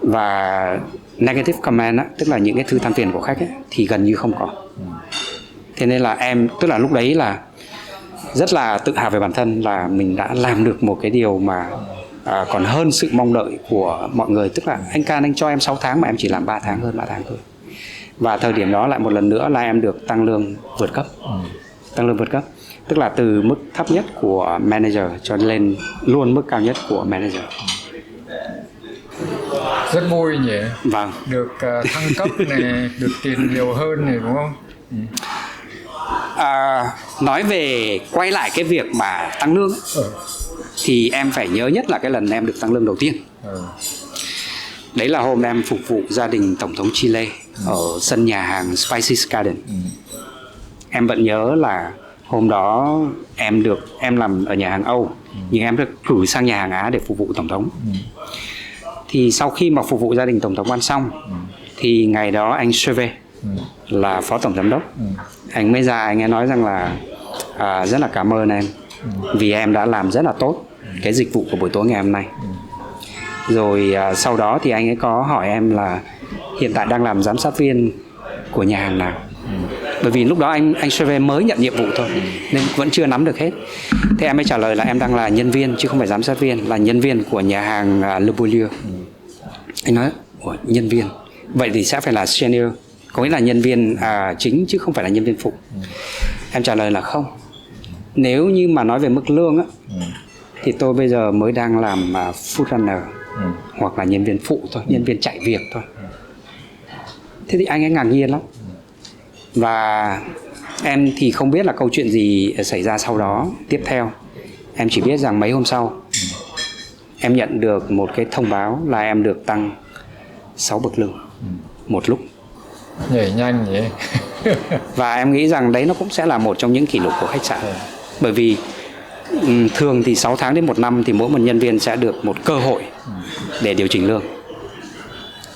Và negative comment á, tức là những cái thư than phiền của khách ấy, thì gần như không có. Thế nên là em, tức là lúc đấy là rất là tự hào về bản thân là mình đã làm được một cái điều mà còn hơn sự mong đợi của mọi người. Tức là anh Can anh cho em 6 tháng mà em chỉ làm 3 tháng, hơn 3 tháng thôi. Và thời điểm đó lại một lần nữa là em được tăng lương vượt cấp. Tăng lương vượt cấp, tức là từ mức thấp nhất của manager cho lên luôn mức cao nhất của manager. Rất vui nhỉ. Vâng. Được thăng cấp này, được tiền nhiều hơn này đúng không? Nói về quay lại cái việc mà tăng lương ấy, thì em phải nhớ nhất là cái lần em được tăng lương đầu tiên. Đấy là hôm em phục vụ gia đình Tổng thống Chile ở sân nhà hàng Spices Garden. Em vẫn nhớ là hôm đó em làm ở nhà hàng Âu, nhưng em được cử sang nhà hàng Á để phục vụ Tổng thống. Thì sau khi mà phục vụ gia đình Tổng thống ăn xong, thì ngày đó anh Cheve là phó tổng giám đốc, anh mới ra anh ấy nói rằng là rất là cảm ơn em vì em đã làm rất là tốt cái dịch vụ của buổi tối ngày hôm nay. Rồi sau đó thì anh ấy có hỏi em là hiện tại đang làm giám sát viên của nhà hàng nào. Bởi vì lúc đó anh Cheve mới nhận nhiệm vụ thôi nên vẫn chưa nắm được hết. Thế em mới trả lời là em đang là nhân viên chứ không phải giám sát viên, là nhân viên của nhà hàng Le Beaulieu. Anh nói nhân viên, vậy thì sẽ phải là senior, có nghĩa là nhân viên chính chứ không phải là nhân viên phụ. Em trả lời là không. Nếu như mà nói về mức lương á, thì tôi bây giờ mới đang làm food runner hoặc là nhân viên phụ thôi, nhân viên chạy việc thôi. Thế thì anh ấy ngạc nhiên lắm. Và em thì không biết là câu chuyện gì xảy ra sau đó tiếp theo. Em chỉ biết rằng mấy hôm sau em nhận được một cái thông báo là em được tăng 6 bậc lương một lúc. Nhảy nhanh nhỉ. Và em nghĩ rằng đấy nó cũng sẽ là một trong những kỷ lục của khách sạn. Bởi vì thường thì 6 tháng đến 1 năm thì mỗi một nhân viên sẽ được một cơ hội để điều chỉnh lương.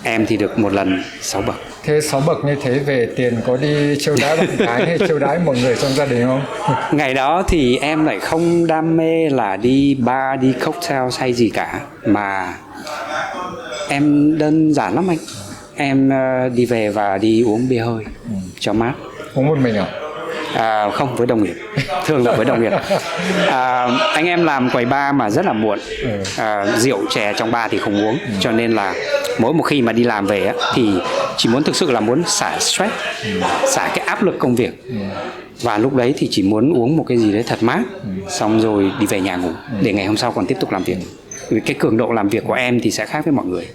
Em thì được một lần 6 bậc. Thế 6 bậc như thế về tiền có đi chiêu đãi bạn gái hay chiêu đãi mọi người trong gia đình không? Ngày đó thì em lại không đam mê là đi bar, đi cocktail hay gì cả. Mà em đơn giản lắm anh. Em đi về và đi uống bia hơi cho mát. Uống một mình à? Không, với đồng nghiệp. Thường là với đồng nghiệp. Anh em làm quầy bar mà rất là muộn. Rượu chè trong bar thì không uống. Cho nên là mỗi một khi mà đi làm về á, thì chỉ muốn thực sự là muốn xả stress, xả cái áp lực công việc. Và lúc đấy thì chỉ muốn uống một cái gì đấy thật mát, xong rồi đi về nhà ngủ để ngày hôm sau còn tiếp tục làm việc. Vì cái cường độ làm việc của em thì sẽ khác với mọi người.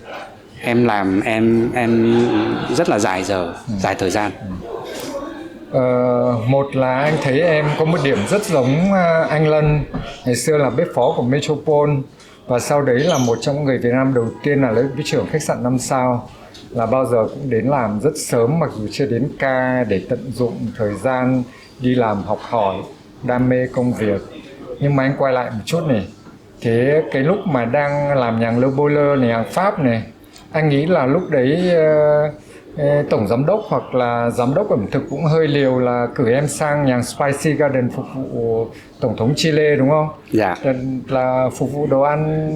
Em làm em rất là dài giờ, dài thời gian. Một là anh thấy em có một điểm rất giống anh Lân, ngày xưa là bếp phó của Metropole và sau đấy là một trong những người Việt Nam đầu tiên là lấy cái trưởng khách sạn 5 sao, là bao giờ cũng đến làm rất sớm mặc dù chưa đến ca để tận dụng thời gian đi làm, học hỏi, đam mê công việc. Nhưng mà anh quay lại một chút này, thế cái lúc mà đang làm nhà hàng Le Beaulieu này, hàng Pháp này, anh nghĩ là lúc đấy tổng giám đốc hoặc là giám đốc ẩm thực cũng hơi liều là cử em sang nhà hàng Spicy Garden phục vụ Tổng thống Chile đúng không? Dạ. Là phục vụ đồ ăn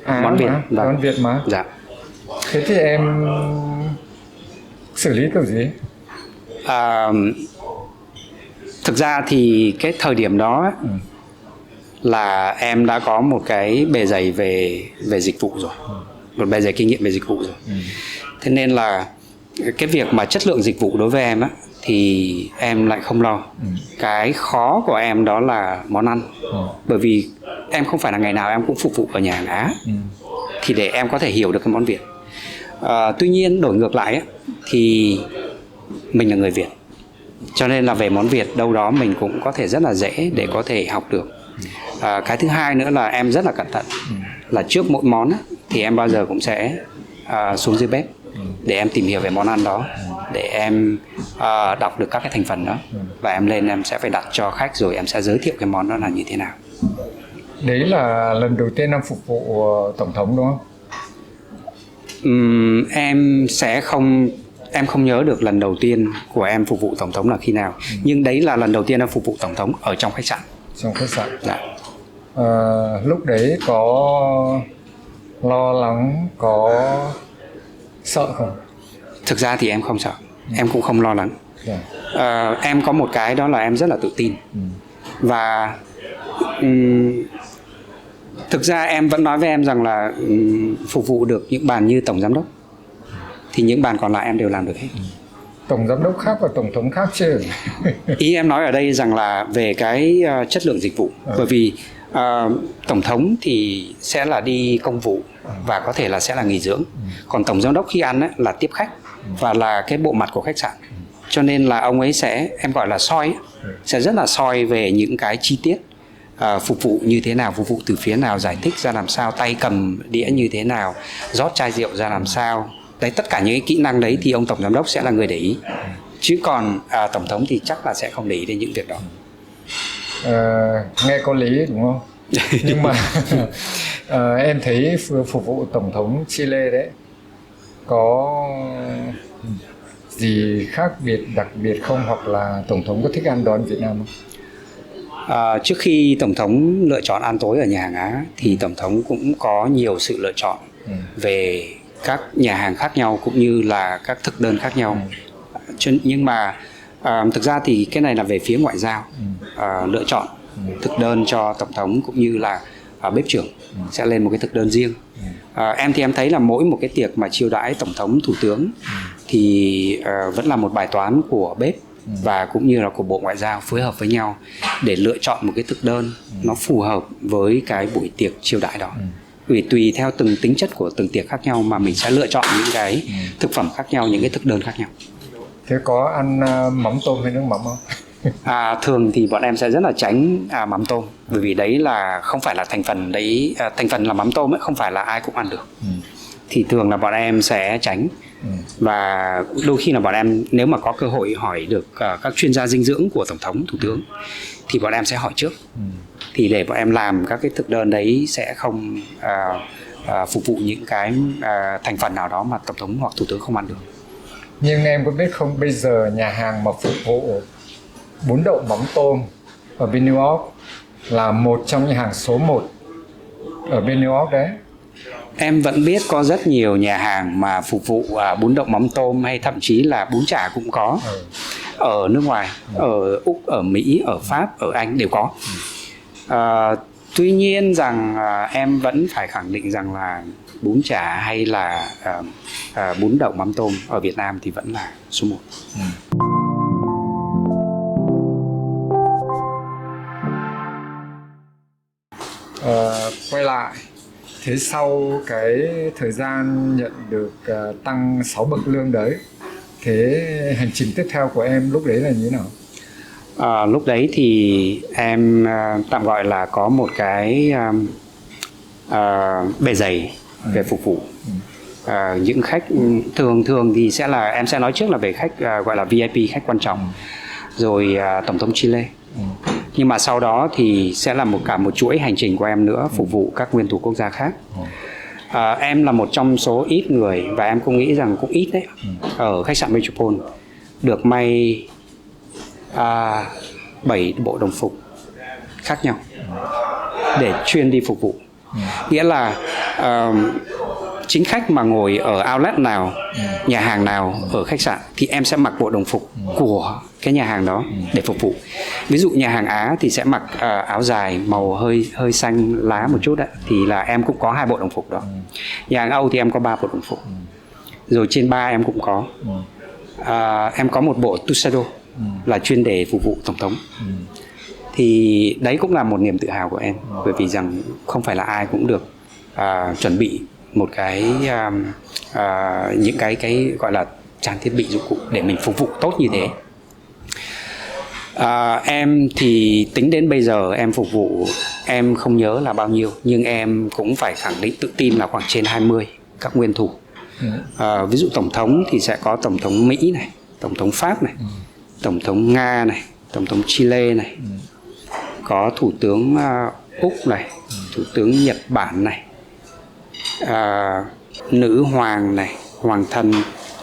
món Việt, đồ ăn Việt mà. Dạ. Thế thì em xử lý kiểu gì? Thực ra thì cái thời điểm đó là em đã có một cái bề dày về dịch vụ rồi, một bề dày kinh nghiệm về dịch vụ rồi. Thế nên là cái việc mà chất lượng dịch vụ đối với em á thì em lại không lo. Cái khó của em đó là món ăn. Bởi vì em không phải là ngày nào em cũng phục vụ ở nhà hàng Á, thì để em có thể hiểu được cái món Việt. Tuy nhiên đổi ngược lại á, thì mình là người Việt Cho nên là về món Việt đâu đó mình cũng có thể rất là dễ để có thể học được. Cái thứ hai nữa là em rất là cẩn thận, là trước mỗi món á, thì em bao giờ cũng sẽ xuống dưới bếp để em tìm hiểu về món ăn đó, để em đọc được các cái thành phần đó, và em lên em sẽ phải đặt cho khách, rồi em sẽ giới thiệu cái món đó là như thế nào. Đấy là lần đầu tiên em phục vụ tổng thống đúng không? Em không nhớ được lần đầu tiên của em phục vụ tổng thống là khi nào, nhưng đấy là lần đầu tiên em phục vụ tổng thống ở trong khách sạn. Trong khách sạn. Dạ. Lúc đấy có lo lắng, có sợ không? Thực ra thì em không sợ, em cũng không lo lắng. Em có một cái đó là em rất là tự tin. Và thực ra em vẫn nói với em rằng là phục vụ được những bàn như tổng giám đốc thì những bàn còn lại em đều làm được hết. Tổng giám đốc khác và tổng thống khác chứ. Ý em nói ở đây rằng là về cái chất lượng dịch vụ. Bởi vì tổng thống thì sẽ là đi công vụ và có thể là sẽ là nghỉ dưỡng. Còn tổng giám đốc khi ăn ấy, là tiếp khách và là cái bộ mặt của khách sạn. Cho nên là ông ấy sẽ, em gọi là soi, sẽ rất là soi về những cái chi tiết. Phục vụ như thế nào, phục vụ từ phía nào, giải thích ra làm sao, tay cầm đĩa như thế nào, rót chai rượu ra làm sao. Đấy, tất cả những cái kỹ năng đấy thì ông tổng giám đốc sẽ là người để ý. Chứ còn tổng thống thì chắc là sẽ không để ý đến những việc đó. Nghe có lý đúng không? Nhưng mà em thấy phục vụ tổng thống Chile đấy có gì khác biệt, đặc biệt không? Hoặc là tổng thống có thích ăn đồ ăn Việt Nam không? Trước khi tổng thống lựa chọn ăn tối ở nhà hàng Á thì tổng thống cũng có nhiều sự lựa chọn về các nhà hàng khác nhau cũng như là các thực đơn khác nhau. Nhưng mà thực ra thì cái này là về phía ngoại giao lựa chọn thực đơn cho tổng thống cũng như là bếp trưởng sẽ lên một cái thực đơn riêng. Em thì em thấy là mỗi một cái tiệc mà chiêu đãi tổng thống, thủ tướng thì vẫn là một bài toán của bếp và cũng như là của Bộ Ngoại giao phối hợp với nhau để lựa chọn một cái thực đơn nó phù hợp với cái buổi tiệc chiêu đãi đó. Vì tùy theo từng tính chất của từng tiệc khác nhau mà mình sẽ lựa chọn những cái thực phẩm khác nhau, những cái thực đơn khác nhau. Thế có ăn mắm tôm hay nước mắm không? Thường thì bọn em sẽ rất là tránh mắm tôm, bởi vì đấy là không phải là thành phần đấy, thành phần là mắm tôm ấy, không phải là ai cũng ăn được. Thì thường là bọn em sẽ tránh. Và đôi khi là bọn em nếu mà có cơ hội hỏi được các chuyên gia dinh dưỡng của tổng thống, thủ tướng thì bọn em sẽ hỏi trước. Thì để bọn em làm các cái thực đơn đấy sẽ không phục vụ những cái thành phần nào đó mà tổng thống hoặc thủ tướng không ăn được. Nhưng em có biết không, bây giờ nhà hàng mà phục vụ bún đậu mắm tôm ở bên New York là một trong những hàng số 1 ở bên New York đấy. Em vẫn biết có rất nhiều nhà hàng mà phục vụ bún đậu mắm tôm hay thậm chí là bún chả cũng có. Ở nước ngoài, ở Úc, ở Mỹ, ở Pháp, ở Anh đều có. Tuy nhiên rằng em vẫn phải khẳng định rằng là bún chả hay là bún đậu mắm tôm ở Việt Nam thì vẫn là số 1. Quay lại, thế sau cái thời gian nhận được tăng 6 bậc lương đấy, thế hành trình tiếp theo của em lúc đấy là như thế nào? Lúc đấy thì em tạm gọi là có một cái bề dày về phục vụ. Những khách thường thì sẽ là, em sẽ nói trước là về khách gọi là VIP, khách quan trọng, rồi tổng thống Chile. Nhưng mà sau đó thì sẽ là cả một chuỗi hành trình của em nữa, phục vụ các nguyên thủ quốc gia khác. Em là một trong số ít người, và em cũng nghĩ rằng cũng ít đấy, ở khách sạn Metropole được may 7 bộ đồng phục khác nhau để chuyên đi phục vụ. Nghĩa là chính khách mà ngồi ở outlet nào, nhà hàng nào ở khách sạn thì em sẽ mặc bộ đồng phục của cái nhà hàng đó để phục vụ. Ví dụ nhà hàng Á thì sẽ mặc áo dài màu hơi xanh lá một chút đấy, thì là em cũng có 2 bộ đồng phục đó. Nhà hàng Âu thì em có 3 bộ đồng phục. Rồi trên bar em cũng có. Em có một bộ tuxedo là chuyên để phục vụ tổng thống. Thì đấy cũng là một niềm tự hào của em, bởi vì rằng không phải là ai cũng được chuẩn bị một cái những cái gọi là trang thiết bị dụng cụ để mình phục vụ tốt như thế. Em thì tính đến bây giờ em phục vụ em không nhớ là bao nhiêu, nhưng em cũng phải khẳng định tự tin là khoảng trên 20 các nguyên thủ. Ví dụ tổng thống thì sẽ có tổng thống Mỹ này, tổng thống Pháp này, tổng thống Nga này, tổng thống Chile này, có thủ tướng Úc này, thủ tướng Nhật Bản này, nữ hoàng này, hoàng thân,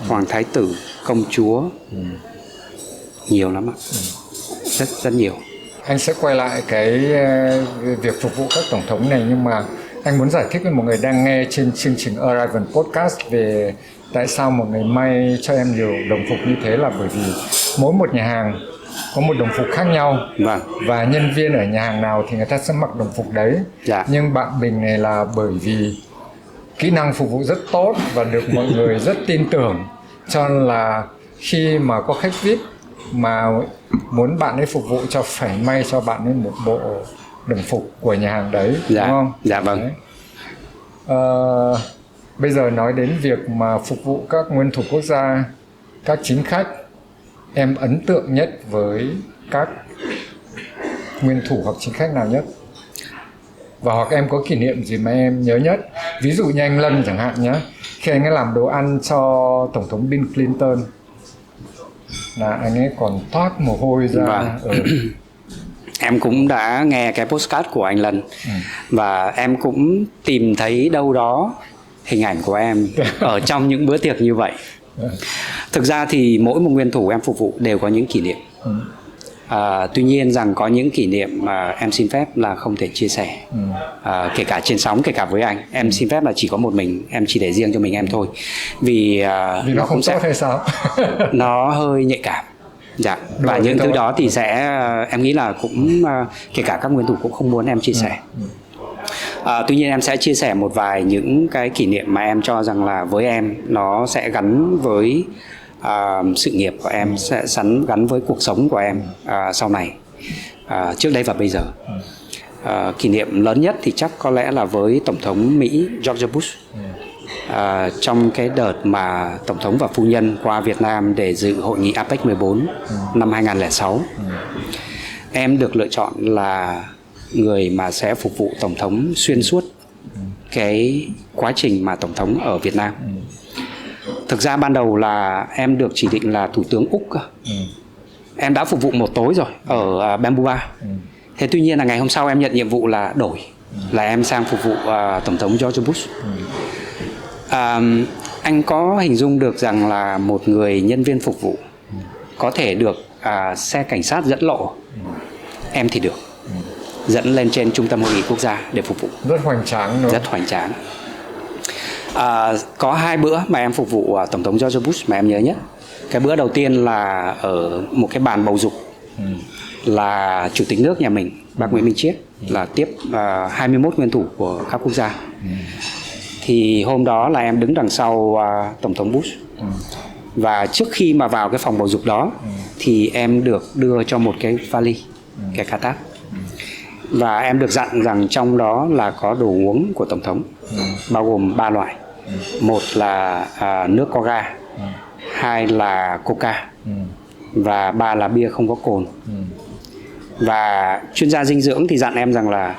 hoàng thái tử, công chúa, nhiều lắm ạ, rất nhiều. Anh sẽ quay lại cái việc phục vụ các tổng thống này, nhưng mà anh muốn giải thích với một người đang nghe trên chương trình Arrival Podcast về tại sao một người may cho em nhiều đồng phục như thế, là bởi vì mỗi một nhà hàng có một đồng phục khác nhau. Vâng. Và nhân viên ở nhà hàng nào thì người ta sẽ mặc đồng phục đấy. Dạ. Nhưng bạn mình này là bởi vì kỹ năng phục vụ rất tốt và được mọi người rất tin tưởng, cho nên là khi mà có khách VIP mà muốn bạn ấy phục vụ cho phải may cho bạn ấy một bộ đồng phục của nhà hàng đấy. Dạ. Đúng không? Dạ vâng. Bây giờ nói đến việc mà phục vụ các nguyên thủ quốc gia, các chính khách, em ấn tượng nhất với các nguyên thủ hoặc chính khách nào nhất? Và hoặc em có kỷ niệm gì mà em nhớ nhất? Ví dụ như anh Lân chẳng hạn nhé, khi anh ấy làm đồ ăn cho Tổng thống Bill Clinton là anh ấy còn toát mồ hôi ra. Em cũng đã nghe cái postcard của anh Lân, và em cũng tìm thấy đâu đó hình ảnh của em ở trong những bữa tiệc như vậy. Thực ra thì mỗi một nguyên thủ em phục vụ đều có những kỷ niệm. Tuy nhiên rằng có những kỷ niệm mà em xin phép là không thể chia sẻ, kể cả trên sóng, kể cả với anh. Em xin phép là chỉ có một mình, em chỉ để riêng cho mình em thôi. Vì nó không tốt hay sao? Nó hơi nhạy cảm. Dạ. Và những thứ đó thì sẽ em nghĩ là cũng kể cả các nguyên thủ cũng không muốn em chia sẻ. Tuy nhiên em sẽ chia sẻ một vài những cái kỷ niệm mà em cho rằng là với em nó sẽ gắn với sự nghiệp của em, sẽ gắn với cuộc sống của em sau này, trước đây và bây giờ. Kỷ niệm lớn nhất thì chắc có lẽ là với Tổng thống Mỹ George Bush. Trong cái đợt mà Tổng thống và phu nhân qua Việt Nam để dự hội nghị APEC 14 năm 2006, em được lựa chọn là người mà sẽ phục vụ Tổng thống xuyên suốt cái quá trình mà Tổng thống ở Việt Nam. Thực ra ban đầu là em được chỉ định là Thủ tướng Úc cơ. Em đã phục vụ một tối rồi ở Bamboo Bar. Thế tuy nhiên là ngày hôm sau em nhận nhiệm vụ là đổi, là em sang phục vụ Tổng thống George Bush. Anh có hình dung được rằng là một người nhân viên phục vụ có thể được xe cảnh sát dẫn lộ, em thì được dẫn lên trên trung tâm hội nghị quốc gia để phục vụ. Rất hoành tráng đúng không? Rất hoành tráng. Có 2 bữa mà em phục vụ Tổng thống George Bush mà em nhớ nhất. Cái bữa đầu tiên là ở một cái bàn bầu dục, là Chủ tịch nước nhà mình, bác Nguyễn Minh Chiết, là tiếp 21 nguyên thủ của các quốc gia. Thì hôm đó là em đứng đằng sau Tổng thống Bush. Và trước khi mà vào cái phòng bầu dục đó thì em được đưa cho một cái vali, cái katak. Và em được dặn rằng trong đó là có đồ uống của Tổng thống, bao gồm 3 loại. Một là nước có ga, 2 là coca, và 3 là bia không có cồn. Và chuyên gia dinh dưỡng thì dặn em rằng là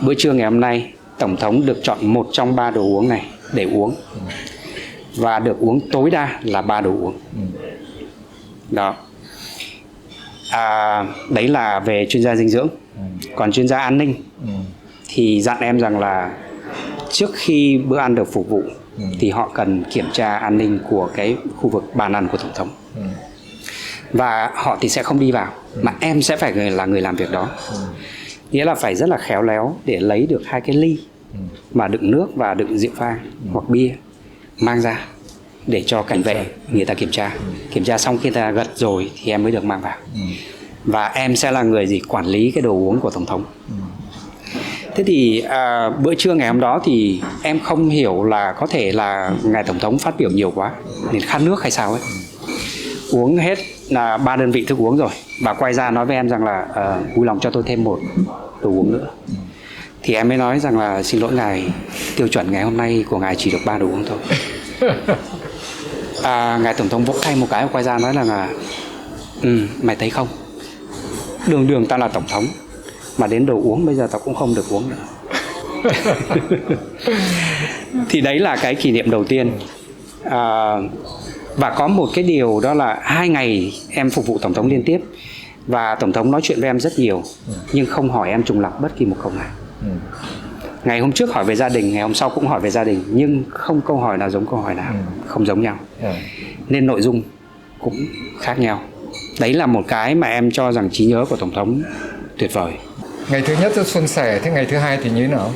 bữa trưa ngày hôm nay Tổng thống được chọn một trong 3 đồ uống này để uống, và được uống tối đa là 3 đồ uống. Đó. Đấy là về chuyên gia dinh dưỡng. Còn chuyên gia an ninh thì dặn em rằng là trước khi bữa ăn được phục vụ thì họ cần kiểm tra an ninh của cái khu vực bàn ăn của Tổng thống. Và họ thì sẽ không đi vào, mà em sẽ phải là người làm việc đó. Nghĩa là phải rất là khéo léo để lấy được 2 cái ly mà đựng nước và đựng rượu vang hoặc bia, mang ra để cho cảnh vệ người ta kiểm tra. Kiểm tra xong khi người ta gật rồi thì em mới được mang vào. Và em sẽ là người quản lý cái đồ uống của Tổng thống. Thế thì bữa trưa ngày hôm đó thì em không hiểu là có thể là ngài Tổng thống phát biểu nhiều quá nên khát nước hay sao ấy. Uống hết 3 đơn vị thức uống rồi, và quay ra nói với em rằng là vui lòng cho tôi thêm một đồ uống nữa. Thì em mới nói rằng là xin lỗi ngài, tiêu chuẩn ngày hôm nay của ngài chỉ được 3 đồ uống thôi. Ngài Tổng thống vỗ tay một cái và quay ra nói là mày thấy không, đường đường ta là tổng thống, mà đến đồ uống bây giờ tao cũng không được uống nữa. Thì đấy là cái kỷ niệm đầu tiên. Và có một cái điều đó là 2 ngày em phục vụ tổng thống liên tiếp, và tổng thống nói chuyện với em rất nhiều, nhưng không hỏi em trùng lặp bất kỳ một câu nào. Ngày hôm trước hỏi về gia đình, ngày hôm sau cũng hỏi về gia đình, nhưng không câu hỏi nào giống câu hỏi nào, không giống nhau, nên nội dung cũng khác nhau. Đấy là một cái mà em cho rằng trí nhớ của tổng thống tuyệt vời. Ngày thứ nhất rất suôn sẻ, thế ngày thứ hai thì như thế nào?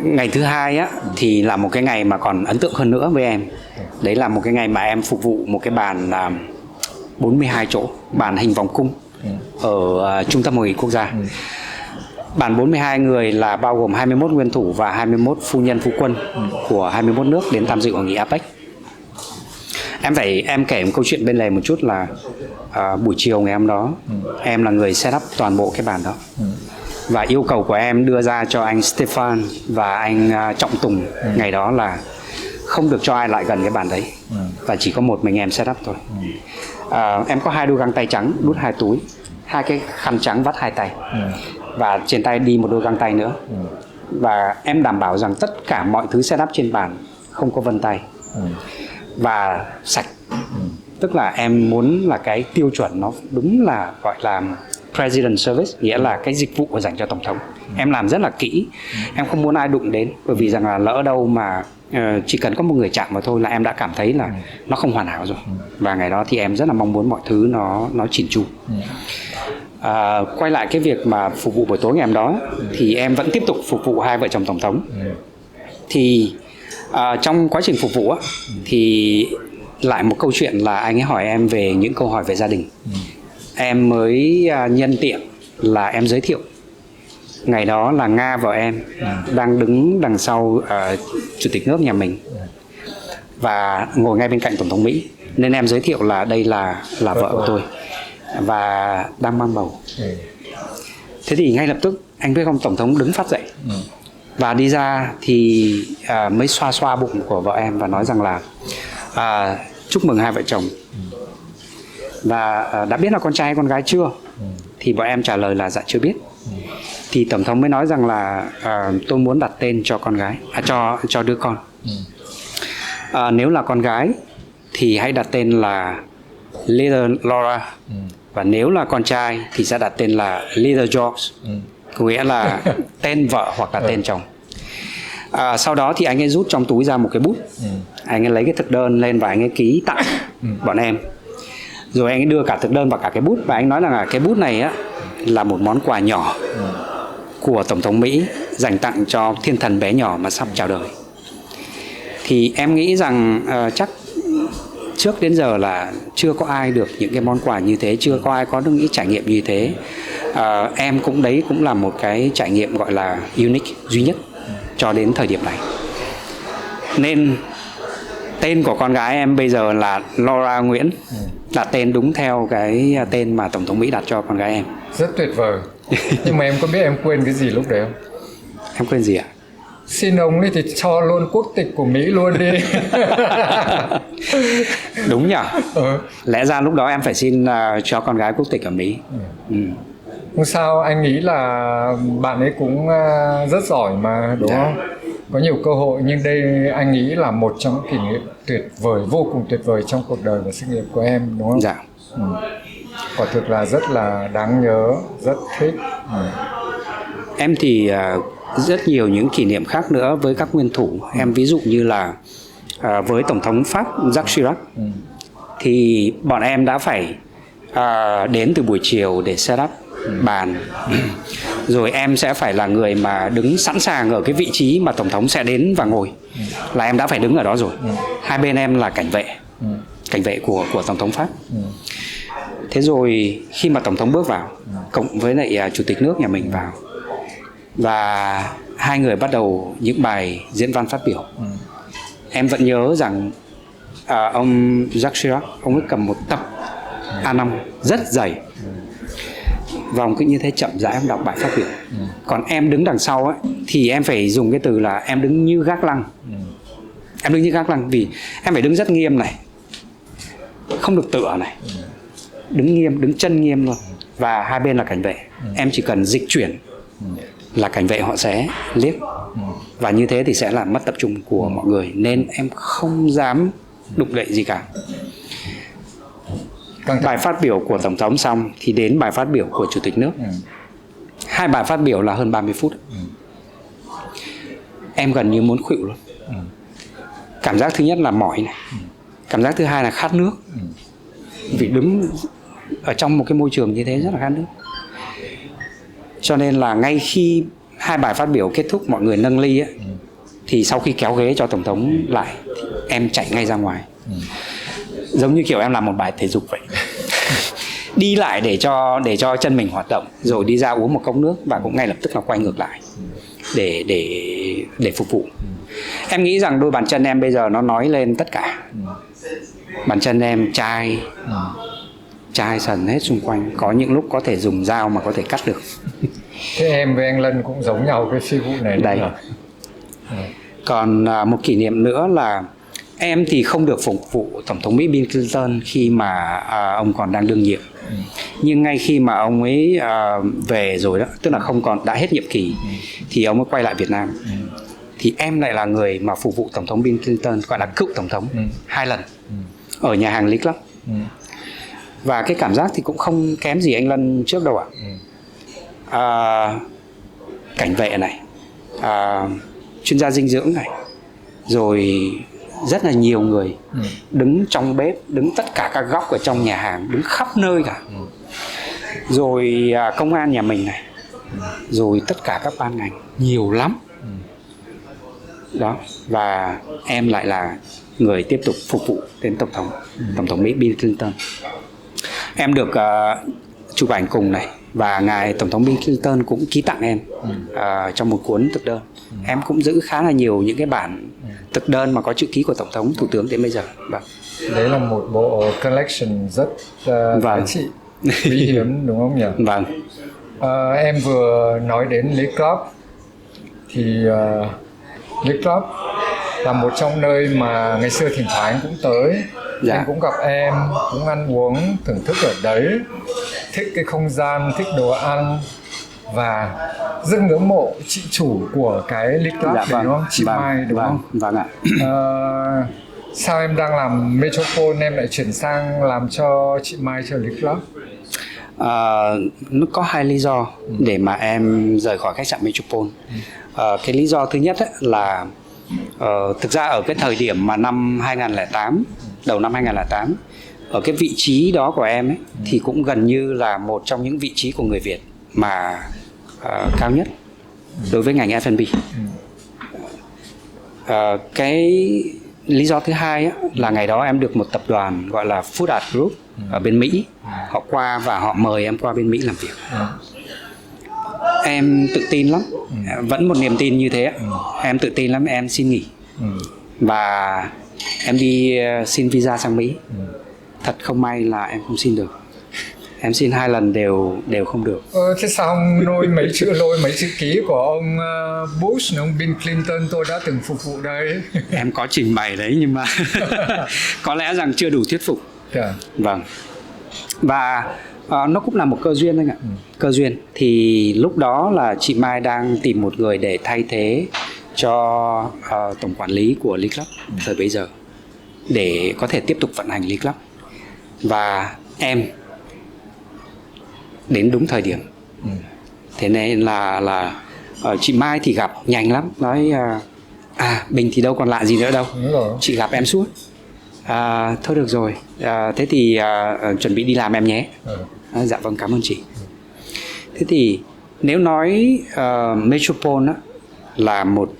Ngày thứ hai á thì là một cái ngày mà còn ấn tượng hơn nữa với em. Đấy là một cái ngày mà em phục vụ một cái bàn 42 chỗ, bàn hình vòng cung ở Trung tâm Hội nghị Quốc gia. Bàn 42 người là bao gồm 21 nguyên thủ và 21 phu nhân phu quân của 21 nước đến tham dự hội nghị APEC. Em kể một câu chuyện bên lề một chút là buổi chiều ngày hôm đó em là người set up toàn bộ cái bàn đó. Và yêu cầu của em đưa ra cho anh Stefan và anh Trọng Tùng ngày đó là không được cho ai lại gần cái bàn đấy, và chỉ có một mình em set up thôi. Em có 2 đôi găng tay trắng đút 2 túi, 2 cái khăn trắng vắt 2 tay, và trên tay đi một đôi găng tay nữa. Và em đảm bảo rằng tất cả mọi thứ set up trên bàn không có vân tay và sạch. Tức là em muốn là cái tiêu chuẩn nó đúng là gọi là President Service, nghĩa là cái dịch vụ dành cho tổng thống. Em làm rất là kỹ, em không muốn ai đụng đến, bởi vì rằng là lỡ đâu mà chỉ cần có một người chạm vào thôi là em đã cảm thấy là nó không hoàn hảo rồi. Và ngày đó thì em rất là mong muốn mọi thứ nó chỉn chu. Quay lại cái việc mà phục vụ buổi tối ngày hôm đó thì em vẫn tiếp tục phục vụ 2 vợ chồng tổng thống. Thì trong quá trình phục vụ á, thì lại một câu chuyện là anh ấy hỏi em về những câu hỏi về gia đình. Em mới nhân tiện là em giới thiệu ngày đó là Nga vợ em đang đứng đằng sau chủ tịch nước nhà mình và ngồi ngay bên cạnh tổng thống Mỹ, nên em giới thiệu là đây là vợ của tôi và đang mang bầu. Thế thì ngay lập tức anh biết không, tổng thống đứng phát dậy và đi ra thì mới xoa xoa bụng của vợ em và nói rằng là chúc mừng 2 vợ chồng. Và đã biết là con trai hay con gái chưa? Thì vợ em trả lời là dạ chưa biết. Thì tổng thống mới nói rằng là tôi muốn đặt tên cho con gái, cho đứa con. Nếu là con gái thì hãy đặt tên là Little Laura, và nếu là con trai thì sẽ đặt tên là Little George, có nghĩa là tên vợ hoặc là tên chồng. Sau đó thì anh ấy rút trong túi ra một cái bút, anh ấy lấy cái thực đơn lên và anh ấy ký tặng bọn em. Rồi anh ấy đưa cả thực đơn và cả cái bút, và anh nói là cái bút này á là một món quà nhỏ của tổng thống Mỹ dành tặng cho thiên thần bé nhỏ mà sắp chào đời. Thì em nghĩ rằng chắc trước đến giờ là chưa có ai được những cái món quà như thế, chưa có ai có được những trải nghiệm như thế. Em cũng đấy cũng là một cái trải nghiệm gọi là unique, duy nhất cho đến thời điểm này. Nên tên của con gái em bây giờ là Laura Nguyễn, là tên đúng theo cái tên mà tổng thống Mỹ đặt cho con gái em. Rất tuyệt vời. Nhưng mà em có biết em quên cái gì lúc đấy không? Em quên gì ạ? Xin ông ấy thì cho luôn quốc tịch của Mỹ luôn đi. Đúng nhỉ? Lẽ ra lúc đó em phải xin cho con gái quốc tịch ở Mỹ. Không sao, anh nghĩ là bạn ấy cũng rất giỏi mà, đúng không? Có nhiều cơ hội, nhưng đây anh nghĩ là một trong những kỷ niệm tuyệt vời, vô cùng tuyệt vời trong cuộc đời và sự nghiệp của em, đúng không? Dạ. Quả thực là rất là đáng nhớ, rất thích. Em thì rất nhiều những kỷ niệm khác nữa với các nguyên thủ. Em ví dụ như là với tổng thống Pháp Jacques Chirac, thì bọn em đã phải đến từ buổi chiều để set up bàn. Rồi em sẽ phải là người mà đứng sẵn sàng ở cái vị trí mà tổng thống sẽ đến và ngồi, là em đã phải đứng ở đó rồi. Hai bên em là cảnh vệ của tổng thống Pháp. Thế rồi khi mà tổng thống bước vào cộng với lại chủ tịch nước nhà mình vào, và hai người bắt đầu những bài diễn văn phát biểu, em vẫn nhớ rằng ông Jacques Chirac, ông ấy cầm một tập A5 rất dày, và ông cứ như thế chậm rãi ông đọc bài phát biểu. Còn em đứng đằng sau ấy, thì em phải dùng cái từ là em đứng như gác lăng. Em đứng như gác lăng vì em phải đứng rất nghiêm này, không được tựa này, đứng nghiêm, đứng chân nghiêm luôn, và hai bên là cảnh vệ. Em chỉ cần dịch chuyển là cảnh vệ họ sẽ liếc, và như thế thì sẽ làm mất tập trung của mọi người, nên em không dám đụng đậy gì cả. Bài phát biểu của Tổng thống xong thì đến bài phát biểu của Chủ tịch nước. Hai bài phát biểu là hơn 30 phút. Em gần như muốn khuỵu luôn. Cảm giác thứ nhất là mỏi này, cảm giác thứ hai là khát nước, vì đứng ở trong một cái môi trường như thế rất là khát nước. Cho nên là ngay khi hai bài phát biểu kết thúc, mọi người nâng ly ấy, thì sau khi kéo ghế cho Tổng thống lại thì em chạy ngay ra ngoài, giống như kiểu em làm một bài thể dục vậy. Đi lại để cho chân mình hoạt động, rồi đi ra uống một cốc nước và cũng ngay lập tức là quay ngược lại để phục vụ. Em nghĩ rằng đôi bàn chân em bây giờ nó nói lên tất cả. Bàn chân em chai sần hết xung quanh, có những lúc có thể dùng dao mà có thể cắt được. Thế em với anh Lân cũng giống nhau cái phi vụ này đây. Còn một kỷ niệm nữa là em thì không được phục vụ Tổng thống Mỹ Bill Clinton khi mà ông còn đang đương nhiệm. Nhưng ngay khi mà ông ấy về rồi đó, tức là không còn, đã hết nhiệm kỳ, thì ông ấy quay lại Việt Nam. Thì em lại là người mà phục vụ Tổng thống Bill Clinton, gọi là cựu Tổng thống, 2 lần ở nhà hàng Lee Club. Và cái cảm giác thì cũng không kém gì anh Lân trước đâu ạ. Cảnh vệ này, chuyên gia dinh dưỡng này, rồi rất là nhiều người đứng trong bếp, đứng tất cả các góc ở trong nhà hàng, đứng khắp nơi cả. Rồi công an nhà mình này, rồi tất cả các ban ngành, nhiều lắm. Đó, và em lại là người tiếp tục phục vụ đến Tổng thống Mỹ Bill Clinton. Em được chụp ảnh cùng này, và ngài Tổng thống Bill Clinton cũng ký tặng em trong một cuốn thực đơn. Em cũng giữ khá là nhiều những cái bản thực đơn mà có chữ ký của Tổng thống, Thủ tướng đến bây giờ. Vâng. Đấy là một bộ collection rất giá trị, quý hiếm đúng không nhỉ? Vâng. Em vừa nói đến Lee Club, thì Lee Club là một trong nơi mà ngày xưa thỉnh thoảng anh cũng tới. Dạ. Anh cũng gặp em, cũng ăn uống, thưởng thức ở đấy, thích cái không gian, thích đồ ăn, và rất ngưỡng mộ chị chủ của cái Lee Club. Dạ, vâng. Đúng không? Chị Mai đúng không? Vâng ạ. Sao em đang làm Metropole em lại chuyển sang làm cho chị Mai cho Lee Club? Nó có 2 lý do để mà em rời khỏi khách sạn Metropole. Cái lý do thứ nhất ấy là thực ra ở cái thời điểm mà năm 2008, đầu năm 2008, ở cái vị trí đó của em ấy, thì cũng gần như là một trong những vị trí của người Việt mà cao nhất đối với ngành F&B. Cái lý do thứ hai á, là ngày đó em được một tập đoàn gọi là Food Art Group ở bên Mỹ, họ qua và họ mời em qua bên Mỹ làm việc. Em tự tin lắm, vẫn một niềm tin như thế. Em tự tin lắm, em xin nghỉ và em đi xin visa sang Mỹ. Thật không may là em không xin được. Em xin 2 lần đều không được. Thế sao ông lôi mấy chữ ký của ông Bush, ông Bill Clinton, tôi đã từng phục vụ đây. Em có trình bày đấy nhưng mà có lẽ rằng chưa đủ thuyết phục. Vâng. Và nó cũng là một cơ duyên anh ạ. Cơ duyên. Thì lúc đó là chị Mai đang tìm một người để thay thế cho tổng quản lý của Lee Club thời bấy giờ, để có thể tiếp tục vận hành Lee Club. Và em đến đúng thời điểm. Thế nên là chị Mai thì gặp nhanh lắm, nói Bình thì đâu còn lạ gì nữa đâu, chị gặp em suốt. Thôi được rồi, thế thì chuẩn bị đi làm em nhé. Dạ vâng, cảm ơn chị. Thế thì nếu nói Metropole là một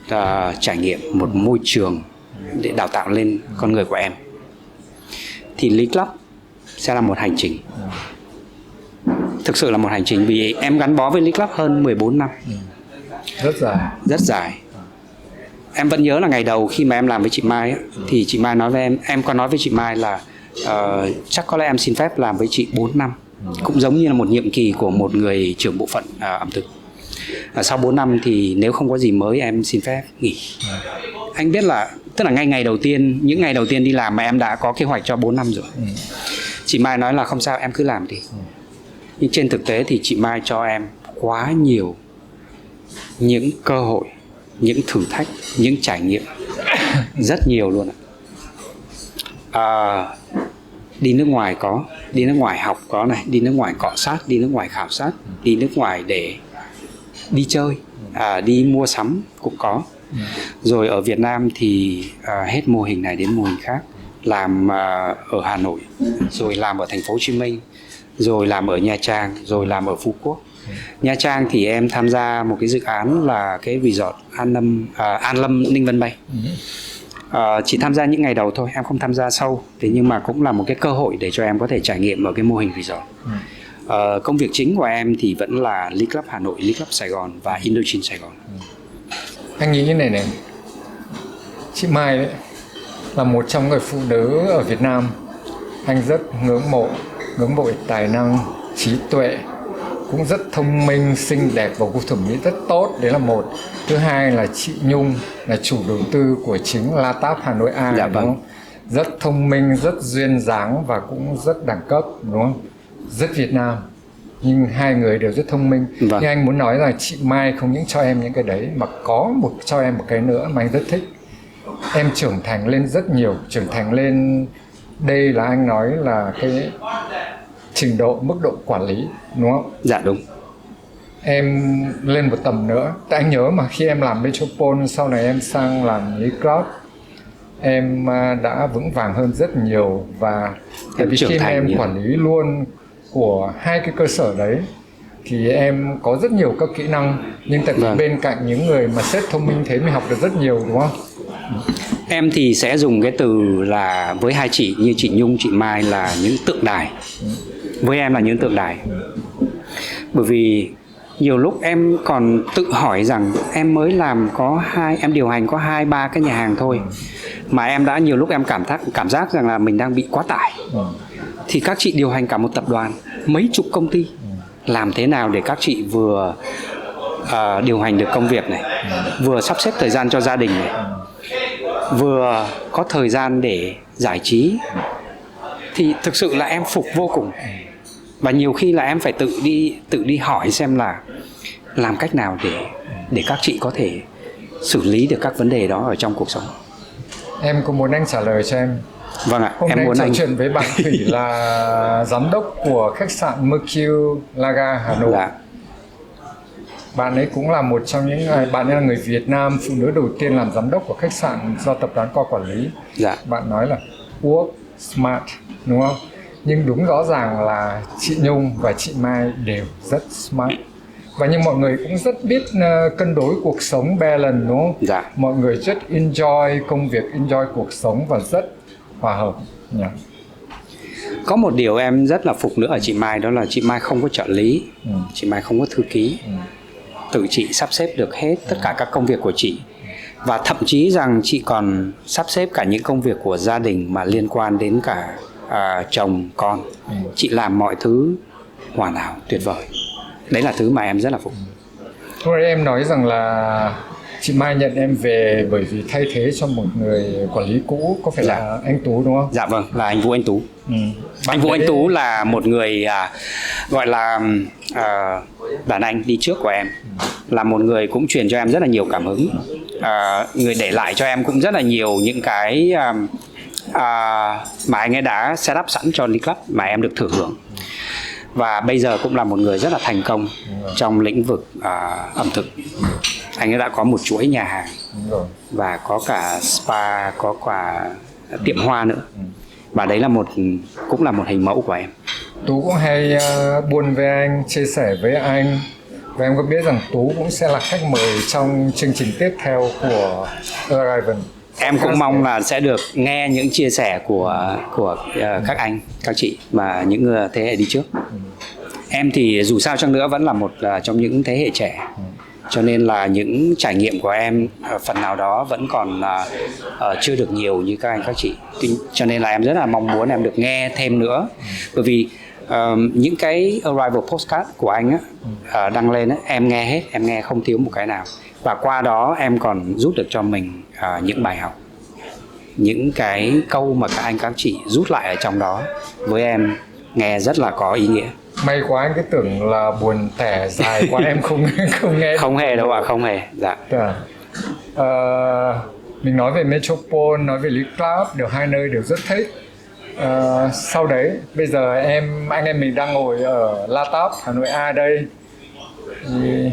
trải nghiệm, một môi trường để đào tạo lên con người của em, thì Lee Club sẽ là một hành trình. Thực sự là một hành trình, vì em gắn bó với Lee Club hơn 14 năm. Rất dài. Em vẫn nhớ là ngày đầu khi mà em làm với chị Mai ấy, thì chị Mai nói với em có nói với chị Mai là chắc có lẽ em xin phép làm với chị 4 năm. Cũng giống như là một nhiệm kỳ của một người trưởng bộ phận ẩm thực. Sau 4 năm thì nếu không có gì mới em xin phép nghỉ. Anh biết là, tức là ngay ngày đầu tiên, những ngày đầu tiên đi làm mà em đã có kế hoạch cho 4 năm rồi. Chị Mai nói là không sao, em cứ làm đi. Nhưng trên thực tế thì chị Mai cho em quá nhiều những cơ hội, những thử thách, những trải nghiệm rất nhiều luôn ạ. Đi nước ngoài có, đi nước ngoài học có này, đi nước ngoài cọ sát, đi nước ngoài khảo sát, đi nước ngoài để đi chơi, đi mua sắm cũng có. Rồi ở Việt Nam thì hết mô hình này đến mô hình khác, làm ở Hà Nội, rồi làm ở thành phố Hồ Chí Minh, rồi làm ở Nha Trang, rồi làm ở Phú Quốc. Nha Trang thì em tham gia một cái dự án là cái resort An Lâm Ninh Vân Bay. Chỉ tham gia những ngày đầu thôi, em không tham gia sâu. Thế nhưng mà cũng là một cái cơ hội để cho em có thể trải nghiệm ở cái mô hình resort. Công việc chính của em thì vẫn là Lead Club Hà Nội, Lead Club Sài Gòn và Indochine Sài Gòn. Anh nghĩ như này, chị Mai đấy là một trong người phụ nữ ở Việt Nam anh rất ngưỡng mộ tài năng, trí tuệ, cũng rất thông minh, xinh đẹp và gu thẩm mỹ rất tốt. Đấy là một. Thứ hai là chị Nhung là chủ đầu tư của chính Latab Hà Nội A, dạ, đúng không? Rất thông minh, rất duyên dáng và cũng rất đẳng cấp, đúng không? Rất Việt Nam. Nhưng hai người đều rất thông minh. Nhưng anh muốn nói là chị Mai không những cho em những cái đấy mà cho em một cái nữa mà anh rất thích. Em trưởng thành lên rất nhiều, trưởng thành lên, đây là anh nói là cái trình độ, mức độ quản lý, đúng không? Dạ đúng. Em lên một tầm nữa. Tại anh nhớ mà khi em làm Metropole, sau này em sang làm Lead Club, em đã vững vàng hơn rất nhiều. Và tại vì khi em quản lý luôn của hai cái cơ sở đấy thì em có rất nhiều các kỹ năng. Nhưng tại vì bên cạnh những người mà sếp thông minh thế mình học được rất nhiều, đúng không? Em thì sẽ dùng cái từ là với hai chị như chị Nhung, chị Mai là những tượng đài. Với em là những tượng đài. Bởi vì nhiều lúc em còn tự hỏi rằng em mới làm em điều hành có 2-3 cái nhà hàng thôi, mà em đã nhiều lúc em cảm giác rằng là mình đang bị quá tải. Thì các chị điều hành cả một tập đoàn, mấy chục công ty. Làm thế nào để các chị vừa điều hành được công việc này, vừa sắp xếp thời gian cho gia đình này, vừa có thời gian để giải trí. Thì thực sự là em phục vô cùng. Và nhiều khi là em phải tự đi hỏi xem là làm cách nào để các chị có thể xử lý được các vấn đề đó ở trong cuộc sống. Em có muốn anh trả lời cho em? Vâng ạ. Hôm em nay muốn trò anh chuyện với bạn Thủy là giám đốc của khách sạn Mercure Laga Hà Nội. Dạ. Bạn ấy cũng là một trong những bạn ấy là người Việt Nam phụ nữ đầu tiên làm giám đốc của khách sạn do tập đoàn Co quản lý. Dạ. Bạn nói là work smart, đúng không? Nhưng đúng rõ ràng là chị Nhung và chị Mai đều rất smart. Và nhưng mọi người cũng rất biết cân đối cuộc sống, balance, đúng không? Dạ. Mọi người rất enjoy công việc, enjoy cuộc sống và rất hòa hợp. Yeah. Có một điều em rất là phục nữa ở chị Mai, đó là chị Mai không có trợ lý, chị Mai không có thư ký. Tự chị sắp xếp được hết tất cả các công việc của chị. Và thậm chí rằng chị còn sắp xếp cả những công việc của gia đình mà liên quan đến cả chồng, con. Chị làm mọi thứ hoàn hảo, tuyệt vời. Đấy là thứ mà em rất là phục. Lúc đấy em nói rằng là chị Mai nhận em về bởi vì thay thế cho một người quản lý cũ, có phải là anh Tú đúng không? Dạ vâng, là anh Vũ Anh Tú. Anh Vũ Anh Tú là một người gọi là đàn anh đi trước của em, là một người cũng truyền cho em rất là nhiều cảm hứng, người để lại cho em cũng rất là nhiều những cái mà anh ấy đã set up sẵn cho Lead Club mà em được thừa hưởng. Và bây giờ cũng là một người rất là thành công trong lĩnh vực ẩm thực. Anh ấy đã có một chuỗi nhà hàng và có cả spa, có cả tiệm hoa nữa. Và đấy là cũng là một hình mẫu của em. Tú cũng hay buôn với anh, chia sẻ với anh. Và em có biết rằng Tú cũng sẽ là khách mời trong chương trình tiếp theo của Arrival. Em cũng mong là sẽ được nghe những chia sẻ của các anh, các chị và những thế hệ đi trước. Em thì dù sao chăng nữa vẫn là một trong những thế hệ trẻ, cho nên là những trải nghiệm của em phần nào đó vẫn còn chưa được nhiều như các anh các chị. Cho nên là em rất là mong muốn em được nghe thêm nữa. Bởi vì những cái Arrival Postcard của anh đăng lên em nghe hết, em nghe không thiếu một cái nào. Và qua đó em còn rút được cho mình những bài học. những cái câu mà các anh các chị rút lại ở trong đó với em nghe rất là có ý nghĩa. May quá, anh cứ tưởng là buồn tẻ dài quá em không không nghe. Không hề đâu ạ, không hề. Dạ. Mình nói về Metropole, nói về Lit Club, đều hai nơi đều rất thích. Sau đấy bây giờ anh em mình đang ngồi ở LATAP Hà Nội A đây. Thì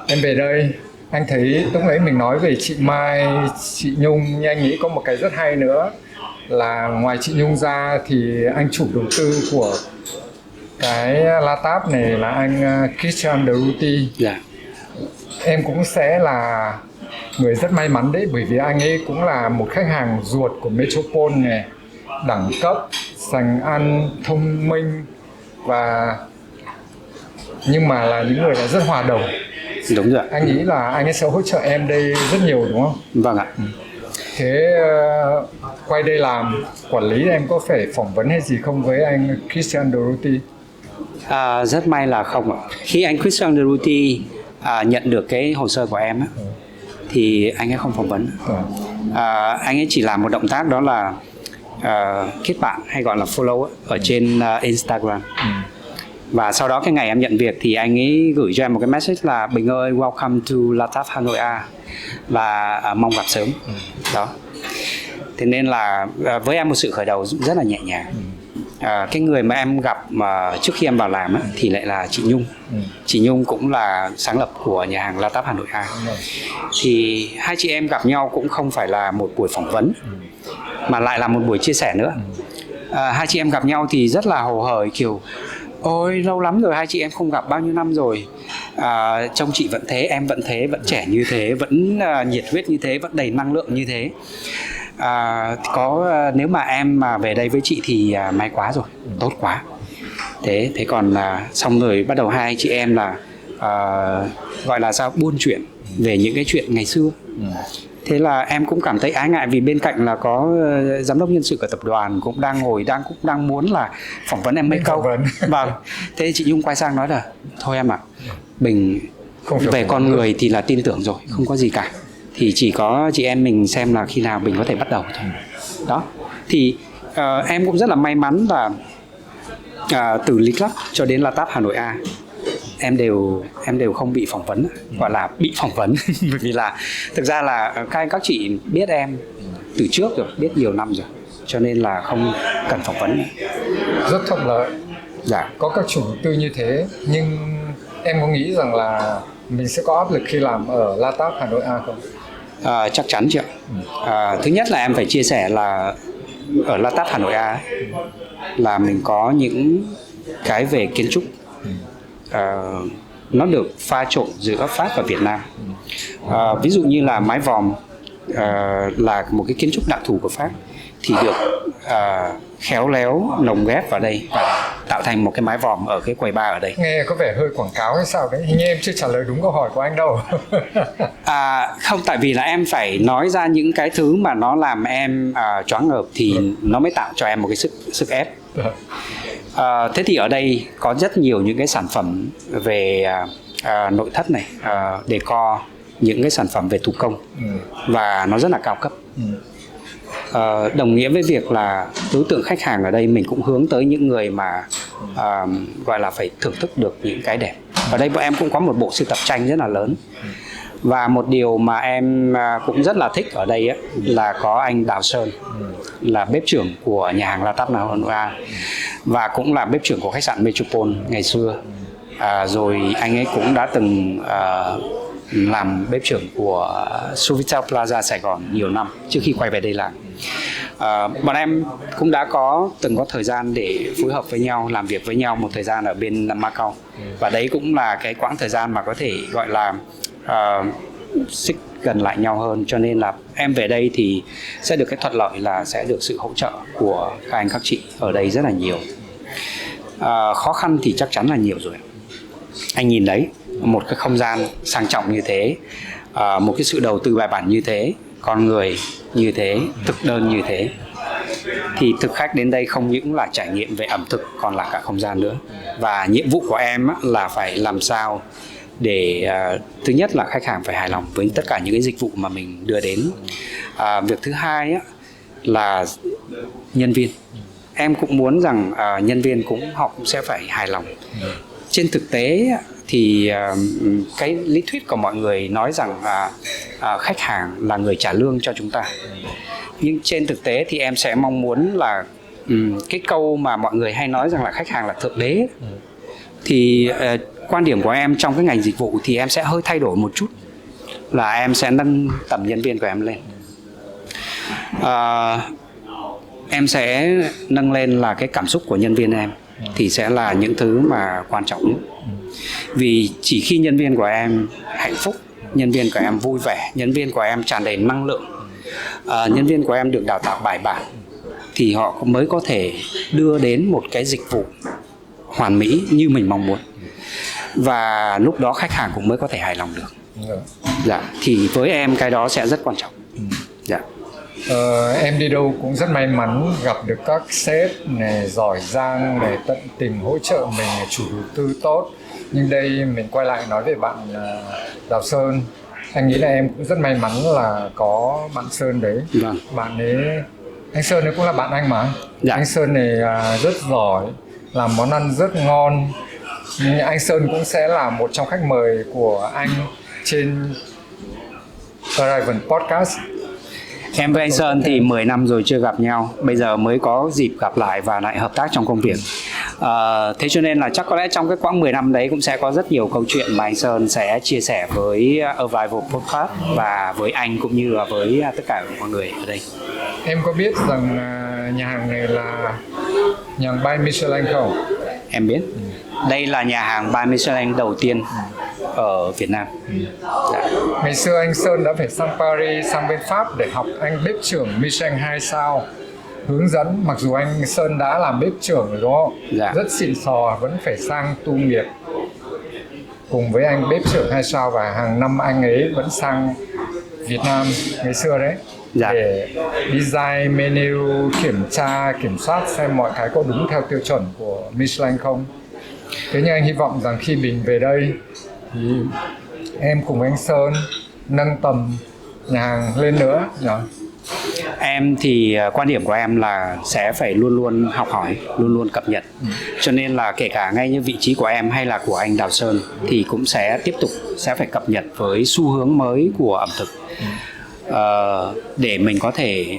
em về đây, anh thấy lúc nãy mình nói về chị Mai, chị Nhung, nhưng anh nghĩ có một cái rất hay nữa là ngoài chị Nhung ra thì anh chủ đầu tư của cái LATAP này là anh Christian Deruti. Dạ. Em cũng sẽ là người rất may mắn đấy, bởi vì anh ấy cũng là một khách hàng ruột của Metropole này, đẳng cấp, sành ăn, thông minh, và nhưng mà là những người là rất hòa đồng. Đúng rồi. Anh nghĩ là anh ấy sẽ hỗ trợ em đây rất nhiều, đúng không? Vâng ạ. Thế quay đây làm quản lý, em có phải phỏng vấn hay gì không với anh Christian Deruti? Rất may là không ạ. Khi anh Christian Deruti nhận được cái hồ sơ của em á, thì anh ấy không phỏng vấn. Anh ấy chỉ làm một động tác, đó là kết bạn hay gọi là follow ở trên Instagram. Và sau đó cái ngày em nhận việc thì anh ấy gửi cho em một cái message là: Bình ơi, welcome to LATAP Hà Nội A, và mong gặp sớm. Đó. Thế nên là với em một sự khởi đầu rất là nhẹ nhàng. Cái người mà em gặp mà trước khi em vào làm á, thì lại là chị Nhung. Chị Nhung cũng là sáng lập của nhà hàng LATAP Hà Nội A. Thì hai chị em gặp nhau cũng không phải là một buổi phỏng vấn, mà lại là một buổi chia sẻ nữa. Hai chị em gặp nhau thì rất là hồ hởi, kiểu ôi lâu lắm rồi hai chị em không gặp, bao nhiêu năm rồi, trông chị vẫn thế, em vẫn thế, vẫn trẻ như thế, vẫn nhiệt huyết như thế, vẫn đầy năng lượng như thế. Nếu mà em mà về đây với chị thì may quá rồi, tốt quá. Thế còn xong rồi bắt đầu hai chị em là gọi là sao, buôn chuyện về những cái chuyện ngày xưa. Thế là em cũng cảm thấy ái ngại, vì bên cạnh là có giám đốc nhân sự của tập đoàn cũng đang ngồi, cũng đang muốn là phỏng vấn em mấy câu. Vâng. Thế chị Nhung quay sang nói là: thôi em ạ, Bình về con người thì là tin tưởng rồi, không có gì cả, thì chỉ có chị em mình xem là khi nào Bình có thể bắt đầu thôi. Đó. Thì em cũng rất là may mắn là từ Lit Club cho đến LATAP Hà Nội A, em đều không bị phỏng vấn, gọi là bị phỏng vấn. Bởi vì là thực ra là các chị biết em từ trước rồi, biết nhiều năm rồi, cho nên là không cần phỏng vấn. Rất thuận lợi. Dạ. Có các chủ đầu tư như thế, nhưng em có nghĩ rằng là mình sẽ có áp lực khi làm ở LATAP Hà Nội A không? Chắc chắn chị ạ. Thứ nhất là em phải chia sẻ là ở LATAP Hà Nội A là mình có những cái về kiến trúc nó được pha trộn giữa Pháp và Việt Nam. Ví dụ như là mái vòm là một cái kiến trúc đặc thù của Pháp, thì được khéo léo lồng ghép vào đây và tạo thành một cái mái vòm ở cái quầy bar ở đây. Nghe có vẻ hơi quảng cáo hay sao đấy, hình như em chưa trả lời đúng câu hỏi của anh đâu. Không, tại vì là em phải nói ra những cái thứ mà nó làm em choáng ngợp thì nó mới tạo cho em một cái sức ép. Thế thì ở đây có rất nhiều những cái sản phẩm về nội thất này, decor, những cái sản phẩm về thủ công, và nó rất là cao cấp. Đồng nghĩa với việc là đối tượng khách hàng ở đây mình cũng hướng tới những người mà gọi là phải thưởng thức được những cái đẹp. Ở đây bọn em cũng có một bộ sưu tập tranh rất là lớn. Và một điều mà em cũng rất là thích ở đây ấy, là có anh Đào Sơn, là bếp trưởng của nhà hàng LATAP Hà Nội A, và cũng là bếp trưởng của khách sạn Metropole ngày xưa. Rồi anh ấy cũng đã từng làm bếp trưởng của Sofitel Plaza Sài Gòn nhiều năm trước khi quay về đây làm. Bọn em cũng đã từng có thời gian để phối hợp với nhau, làm việc với nhau một thời gian ở bên Macau, và đấy cũng là cái quãng thời gian mà có thể gọi là xích gần lại nhau hơn. Cho nên là em về đây thì sẽ được cái thuận lợi là sẽ được sự hỗ trợ của các anh các chị ở đây rất là nhiều. Khó khăn thì chắc chắn là nhiều rồi. Anh nhìn đấy, một cái không gian sang trọng như thế, một cái sự đầu tư bài bản như thế, con người như thế, thực đơn như thế, thì thực khách đến đây không những là trải nghiệm về ẩm thực, còn là cả không gian nữa. Và nhiệm vụ của em là phải làm sao để thứ nhất là khách hàng phải hài lòng với tất cả những cái dịch vụ mà mình đưa đến. Việc thứ hai là nhân viên. Em cũng muốn rằng nhân viên họ cũng sẽ phải hài lòng. Trên thực tế thì cái lý thuyết của mọi người nói rằng khách hàng là người trả lương cho chúng ta. Nhưng trên thực tế thì em sẽ mong muốn là cái câu mà mọi người hay nói rằng là khách hàng là thượng đế. Thì quan điểm của em trong cái ngành dịch vụ thì em sẽ hơi thay đổi một chút, là em sẽ nâng tầm nhân viên của em lên. Em sẽ nâng lên là cái cảm xúc của nhân viên em thì sẽ là những thứ mà quan trọng nhất. Vì chỉ khi nhân viên của em hạnh phúc, nhân viên của em vui vẻ, nhân viên của em tràn đầy năng lượng, nhân viên của em được đào tạo bài bản, thì họ mới có thể đưa đến một cái dịch vụ hoàn mỹ như mình mong muốn. Và lúc đó khách hàng cũng mới có thể hài lòng được. Dạ, thì với em cái đó sẽ rất quan trọng. Dạ. Em đi đâu cũng rất may mắn gặp được các sếp này giỏi giang để tận tình hỗ trợ mình, chủ đầu tư tốt. Nhưng đây mình quay lại nói về bạn Đào Sơn. Anh nghĩ là em cũng rất may mắn là có bạn Sơn đấy. Vâng. Bạn ấy, anh Sơn ấy cũng là bạn anh mà. Dạ. Anh Sơn này rất giỏi, làm món ăn rất ngon. Nhưng anh Sơn cũng sẽ là một trong khách mời của anh trên Arrival Podcast. Em với anh Sơn thì 10 năm rồi chưa gặp nhau, bây giờ mới có dịp gặp lại và lại hợp tác trong công việc. Thế cho nên là chắc có lẽ trong cái quãng 10 năm đấy cũng sẽ có rất nhiều câu chuyện mà anh Sơn sẽ chia sẻ với Arrival Podcast và với anh cũng như là với tất cả mọi người ở đây. Em có biết rằng nhà hàng này là nhà hàng By Michelin không? Em biết. Đây là nhà hàng By Michelin đầu tiên ở Việt Nam. Dạ. Ngày xưa anh Sơn đã phải sang Paris, sang bên Pháp để học anh bếp trưởng Michelin 2 sao hướng dẫn. Mặc dù anh Sơn đã làm bếp trưởng rồi đúng không? Dạ. Rất xịn sò, vẫn phải sang tu nghiệp cùng với anh bếp trưởng 2 sao. Và hàng năm anh ấy vẫn sang Việt Nam ngày xưa đấy. Dạ. Để design menu, kiểm soát xem mọi cái có đúng theo tiêu chuẩn của Michelin không. Thế nhưng anh hy vọng rằng khi mình về đây thì em cùng anh Sơn nâng tầm nhà hàng lên nữa nhỉ? Em thì quan điểm của em là sẽ phải luôn luôn học hỏi, luôn luôn cập nhật. Cho nên là kể cả ngay như vị trí của em hay là của anh Đào Sơn thì cũng sẽ tiếp tục sẽ phải cập nhật với xu hướng mới của ẩm thực. Để mình có thể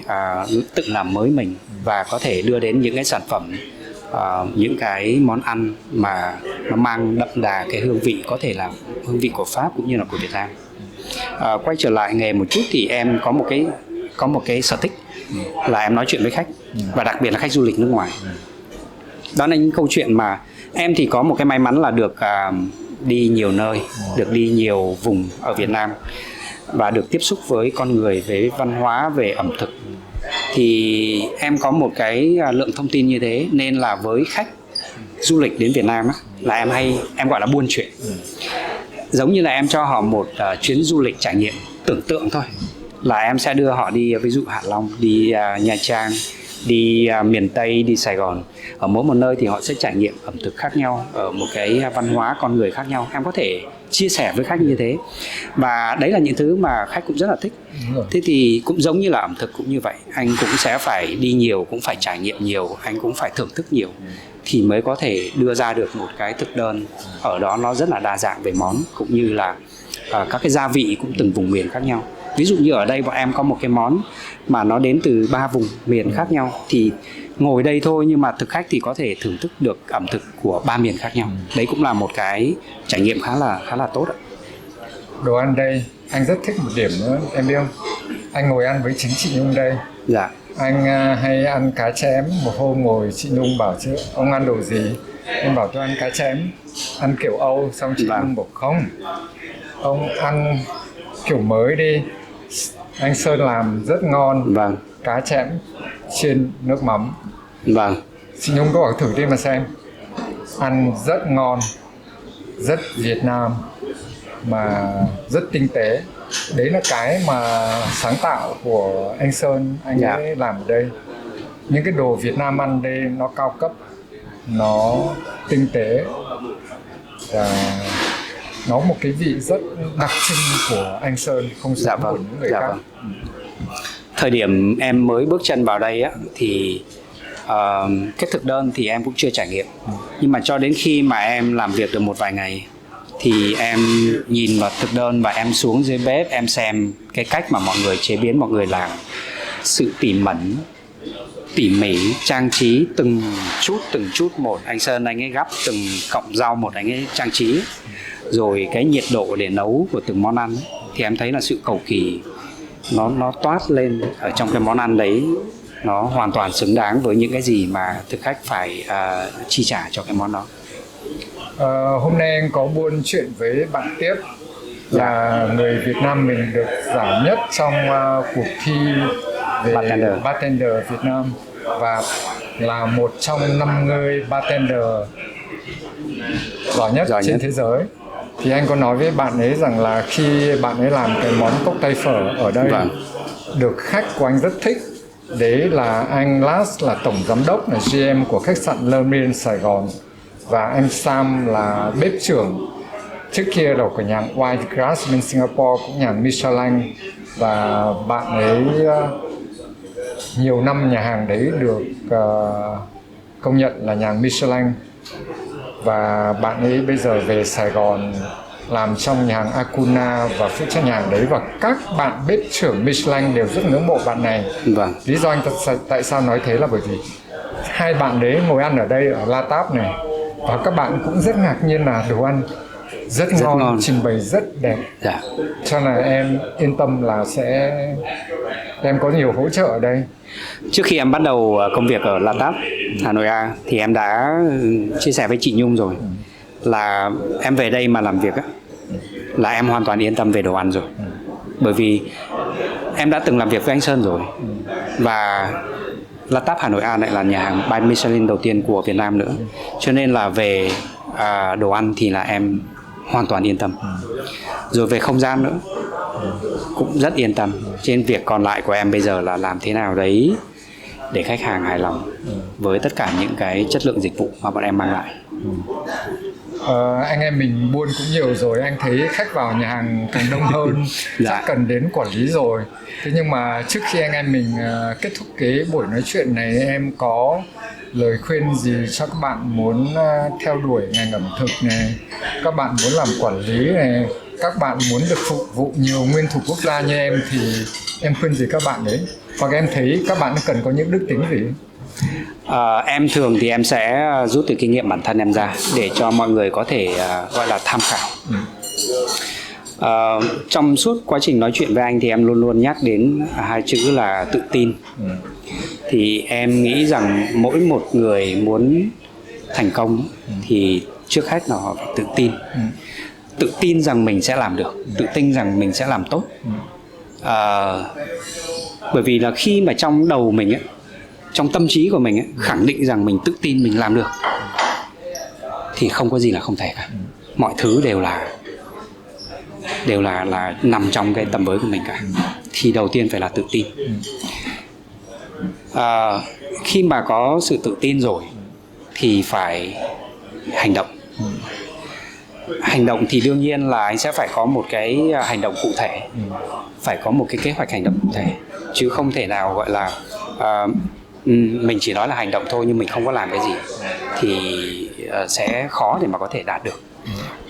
tự làm mới mình và có thể đưa đến những cái sản phẩm, những cái món ăn mà nó mang đậm đà cái hương vị, có thể là hương vị của Pháp cũng như là của Việt Nam. Quay trở lại nghề một chút thì em có một cái sở thích là em nói chuyện với khách, và đặc biệt là khách du lịch nước ngoài. Đó là những câu chuyện mà em thì có một cái may mắn là được đi nhiều nơi, được đi nhiều vùng ở Việt Nam và được tiếp xúc với con người, với văn hóa, về ẩm thực. Thì em có một cái lượng thông tin như thế, nên là với khách du lịch đến Việt Nam là em gọi là buôn chuyện. Giống như là em cho họ một chuyến du lịch trải nghiệm tưởng tượng thôi, là em sẽ đưa họ đi ví dụ Hạ Long, đi Nha Trang, đi miền Tây, đi Sài Gòn. Ở mỗi một nơi thì họ sẽ trải nghiệm ẩm thực khác nhau, ở một cái văn hóa con người khác nhau. Em có thể chia sẻ với khách như thế, và đấy là những thứ mà khách cũng rất là thích. Thế thì cũng giống như là ẩm thực cũng như vậy, anh cũng sẽ phải đi nhiều, cũng phải trải nghiệm nhiều, anh cũng phải thưởng thức nhiều thì mới có thể đưa ra được một cái thực đơn ở đó nó rất là đa dạng về món, cũng như là các cái gia vị cũng từng vùng miền khác nhau. Ví dụ như ở đây bọn em có một cái món mà nó đến từ 3 vùng miền khác nhau, thì ngồi đây thôi nhưng mà thực khách thì có thể thưởng thức được ẩm thực của 3 miền khác nhau. Đấy cũng là một cái trải nghiệm khá là tốt ạ. Đồ ăn đây, anh rất thích một điểm nữa, em biết không? Anh ngồi ăn với chính chị Nhung đây. Dạ. Anh hay ăn cá chém. Một hôm ngồi chị Nhung bảo chứ ông ăn đồ gì? Em bảo tôi ăn cá chém, ăn kiểu Âu. Xong chị Nhung bảo không, ông ăn kiểu mới đi, anh Sơn làm rất ngon. Vâng. Cá chém chiên nước mắm. Vâng. Chị Nhung có bảo thử đi mà xem. Ăn rất ngon, rất Việt Nam mà rất tinh tế. Đấy là cái mà sáng tạo của anh Sơn, anh ấy làm ở đây. Những cái đồ Việt Nam ăn đây nó cao cấp, nó tinh tế và nó một cái vị rất đặc trưng của anh Sơn, không giống của những người khác. Thời điểm em mới bước chân vào đây á, thì cái thực đơn thì em cũng chưa trải nghiệm. Nhưng mà cho đến khi mà em làm việc được một vài ngày thì em nhìn vào thực đơn và em xuống dưới bếp, em xem cái cách mà mọi người chế biến, mọi người làm, sự tỉ mẩn, tỉ mỉ, trang trí từng chút một. Anh Sơn anh ấy gắp từng cọng rau một, anh ấy trang trí, rồi cái nhiệt độ để nấu của từng món ăn ấy, thì em thấy là sự cầu kỳ nó toát lên ở trong cái món ăn đấy. Nó hoàn toàn xứng đáng với những cái gì mà thực khách phải chi trả cho cái món đó. Hôm nay anh có buôn chuyện với bạn Tiếp là người Việt Nam mình được giải nhất trong cuộc thi về bartender Việt Nam và là một trong 5 người bartender giỏi nhất trên thế giới. Thì anh có nói với bạn ấy rằng là khi bạn ấy làm cái món cốc tay phở ở đây, được khách của anh rất thích. Đấy là anh Lars là tổng giám đốc, là GM của khách sạn Lermien Sài Gòn, và anh Sam là bếp trưởng trước kia đầu của nhà hàng White Grass bên Singapore, cũng nhà hàng Michelin, và bạn ấy nhiều năm nhà hàng đấy được công nhận là nhà hàng Michelin. Và bạn ấy bây giờ về Sài Gòn làm trong nhà hàng Acuna và phụ trách nhà hàng đấy, và các bạn bếp trưởng Michelin đều rất ngưỡng mộ bạn này. Lý do anh tại sao nói thế là bởi vì hai bạn đấy ngồi ăn ở đây ở La Táp này, và các bạn cũng rất ngạc nhiên là đồ ăn rất ngon, trình bày rất đẹp. Cho nên em yên tâm là em có nhiều hỗ trợ ở đây. Trước khi em bắt đầu công việc ở La Táp, Hà Nội A, thì em đã chia sẻ với chị Nhung rồi là em về đây mà làm việc á, là em hoàn toàn yên tâm về đồ ăn rồi. Bởi vì em đã từng làm việc với anh Sơn rồi, và La Táp Hà Nội A lại là nhà hàng by Michelin đầu tiên của Việt Nam nữa. Cho nên là về đồ ăn thì là em hoàn toàn yên tâm. Rồi về không gian nữa cũng rất yên tâm. Trên việc còn lại của em bây giờ là làm thế nào đấy để khách hàng hài lòng với tất cả những cái chất lượng dịch vụ mà bọn em mang lại. Anh em mình buôn cũng nhiều rồi, anh thấy khách vào nhà hàng càng đông hơn. Chắc cần đến quản lý rồi. Thế nhưng mà trước khi anh em mình kết thúc cái buổi nói chuyện này, em có lời khuyên gì cho các bạn muốn theo đuổi ngành ẩm thực này, các bạn muốn làm quản lý này, các bạn muốn được phục vụ nhiều nguyên thủ quốc gia như em, thì em khuyên gì các bạn đấy? Hoặc em thấy các bạn cần có những đức tính gì? Em thường thì em sẽ rút từ kinh nghiệm bản thân em ra để cho mọi người có thể gọi là tham khảo. Trong suốt quá trình nói chuyện với anh thì em luôn luôn nhắc đến hai chữ là tự tin. Thì em nghĩ rằng mỗi một người muốn thành công thì trước hết là họ phải tự tin. Tự tin rằng mình sẽ làm được, tự tin rằng mình sẽ làm tốt. Bởi vì là khi mà trong đầu mình ấy, trong tâm trí của mình ấy, khẳng định rằng mình tự tin mình làm được thì không có gì là không thể cả. Mọi thứ đều là nằm trong cái tầm với của mình cả. Thì đầu tiên phải là tự tin. Khi mà có sự tự tin rồi thì phải hành động. Hành động thì đương nhiên là anh sẽ phải có một cái hành động cụ thể, phải có một cái kế hoạch hành động cụ thể, chứ không thể nào gọi là mình chỉ nói là hành động thôi nhưng mình không có làm cái gì thì sẽ khó để mà có thể đạt được.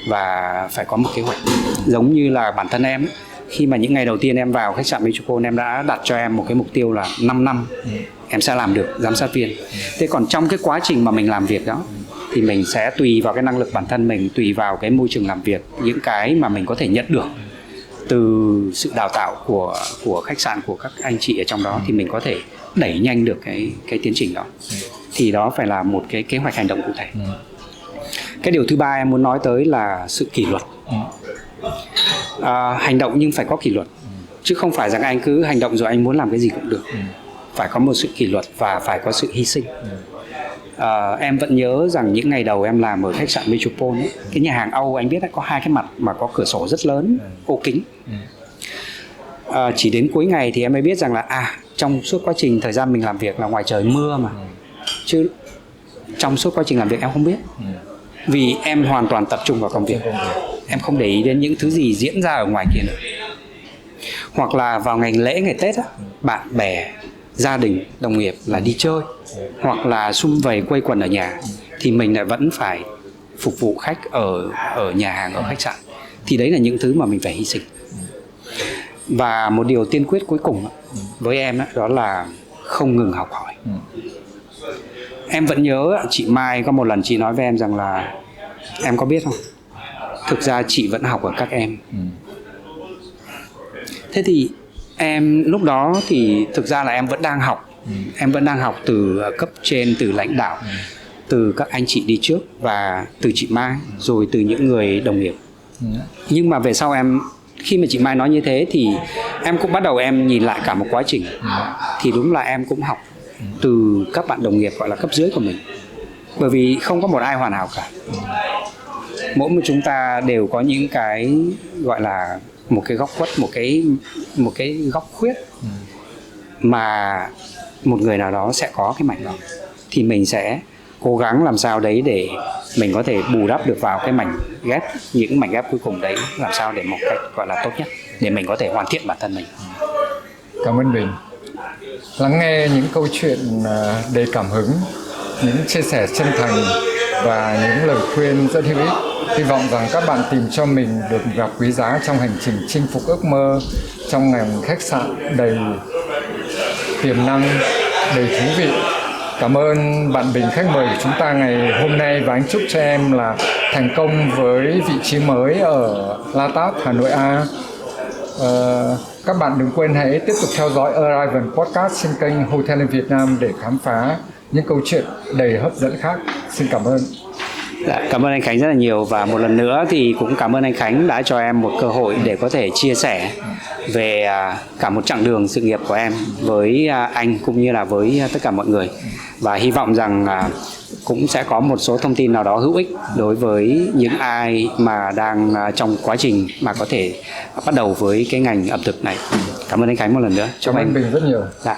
Và phải có một kế hoạch. Giống như là bản thân em ấy, khi mà những ngày đầu tiên em vào khách sạn Metropole, em đã đặt cho em một cái mục tiêu là 5 năm em sẽ làm được giám sát viên. Thế còn trong cái quá trình mà mình làm việc đó thì mình sẽ tùy vào cái năng lực bản thân mình, tùy vào cái môi trường làm việc, những cái mà mình có thể nhận được từ sự đào tạo của khách sạn, của các anh chị ở trong đó, thì mình có thể đẩy nhanh được cái tiến trình đó. Thì đó phải là một cái kế hoạch hành động cụ thể. Cái điều thứ ba em muốn nói tới là sự kỷ luật. Hành động nhưng phải có kỷ luật, chứ không phải rằng anh cứ hành động rồi anh muốn làm cái gì cũng được. Phải có một sự kỷ luật và phải có sự hy sinh. Em vẫn nhớ rằng những ngày đầu em làm ở khách sạn Metropole ấy, cái nhà hàng Âu anh biết có hai cái mặt mà có cửa sổ rất lớn, ô kính. Chỉ đến cuối ngày thì em mới biết rằng là trong suốt quá trình thời gian mình làm việc là ngoài trời mưa mà, chứ trong suốt quá trình làm việc em không biết. Vì em hoàn toàn tập trung vào công việc, em không để ý đến những thứ gì diễn ra ở ngoài kia nữa. hoặc là vào ngày lễ ngày Tết á, bạn bè, gia đình, đồng nghiệp là đi chơi, hoặc là sum vầy quây quần ở nhà, thì mình lại vẫn phải phục vụ khách ở nhà hàng, ở khách sạn. Thì đấy là những thứ mà mình phải hy sinh. Và một điều tiên quyết cuối cùng với em đó là không ngừng học hỏi. Em vẫn nhớ chị Mai có một lần chị nói với em rằng là em có biết không, thực ra chị vẫn học ở các em. Thế thì em lúc đó thì thực ra là em vẫn đang học. Em vẫn đang học từ cấp trên, từ lãnh đạo, từ các anh chị đi trước và từ chị Mai, rồi từ những người đồng nghiệp. Nhưng mà về sau khi mà chị Mai nói như thế thì em cũng bắt đầu em nhìn lại cả một quá trình. Thì đúng là em cũng học từ các bạn đồng nghiệp gọi là cấp dưới của mình. Bởi vì không có một ai hoàn hảo cả. Mỗi một chúng ta đều có những cái gọi là một cái góc khuất, một cái góc khuyết mà một người nào đó sẽ có cái mảnh đó. Thì mình sẽ cố gắng làm sao đấy để mình có thể bù đắp được vào cái mảnh ghép, những mảnh ghép cuối cùng đấy, làm sao để một cách gọi là tốt nhất để mình có thể hoàn thiện bản thân mình. Cảm ơn Bình. Lắng nghe những câu chuyện đầy cảm hứng, những chia sẻ chân thành và những lời khuyên rất hữu ích. Hy vọng rằng các bạn tìm cho mình được một gặp quý giá trong hành trình chinh phục ước mơ trong ngành khách sạn đầy tiềm năng, đầy thú vị. Cảm ơn bạn Bình, khách mời của chúng ta ngày hôm nay, và anh chúc cho em là thành công với vị trí mới ở La Tát, Hà Nội A. Các bạn đừng quên hãy tiếp tục theo dõi Arrival Podcast trên kênh Hotel in Việt Nam để khám phá những câu chuyện đầy hấp dẫn khác. Xin cảm ơn. Cảm ơn anh Khánh rất là nhiều, và một lần nữa thì cũng cảm ơn anh Khánh đã cho em một cơ hội để có thể chia sẻ về cả một chặng đường sự nghiệp của em với anh cũng như là với tất cả mọi người. Và hy vọng rằng cũng sẽ có một số thông tin nào đó hữu ích đối với những ai mà đang trong quá trình mà có thể bắt đầu với cái ngành ẩm thực này. Cảm ơn anh Khánh một lần nữa. Cảm ơn Bình rất nhiều. Dạ.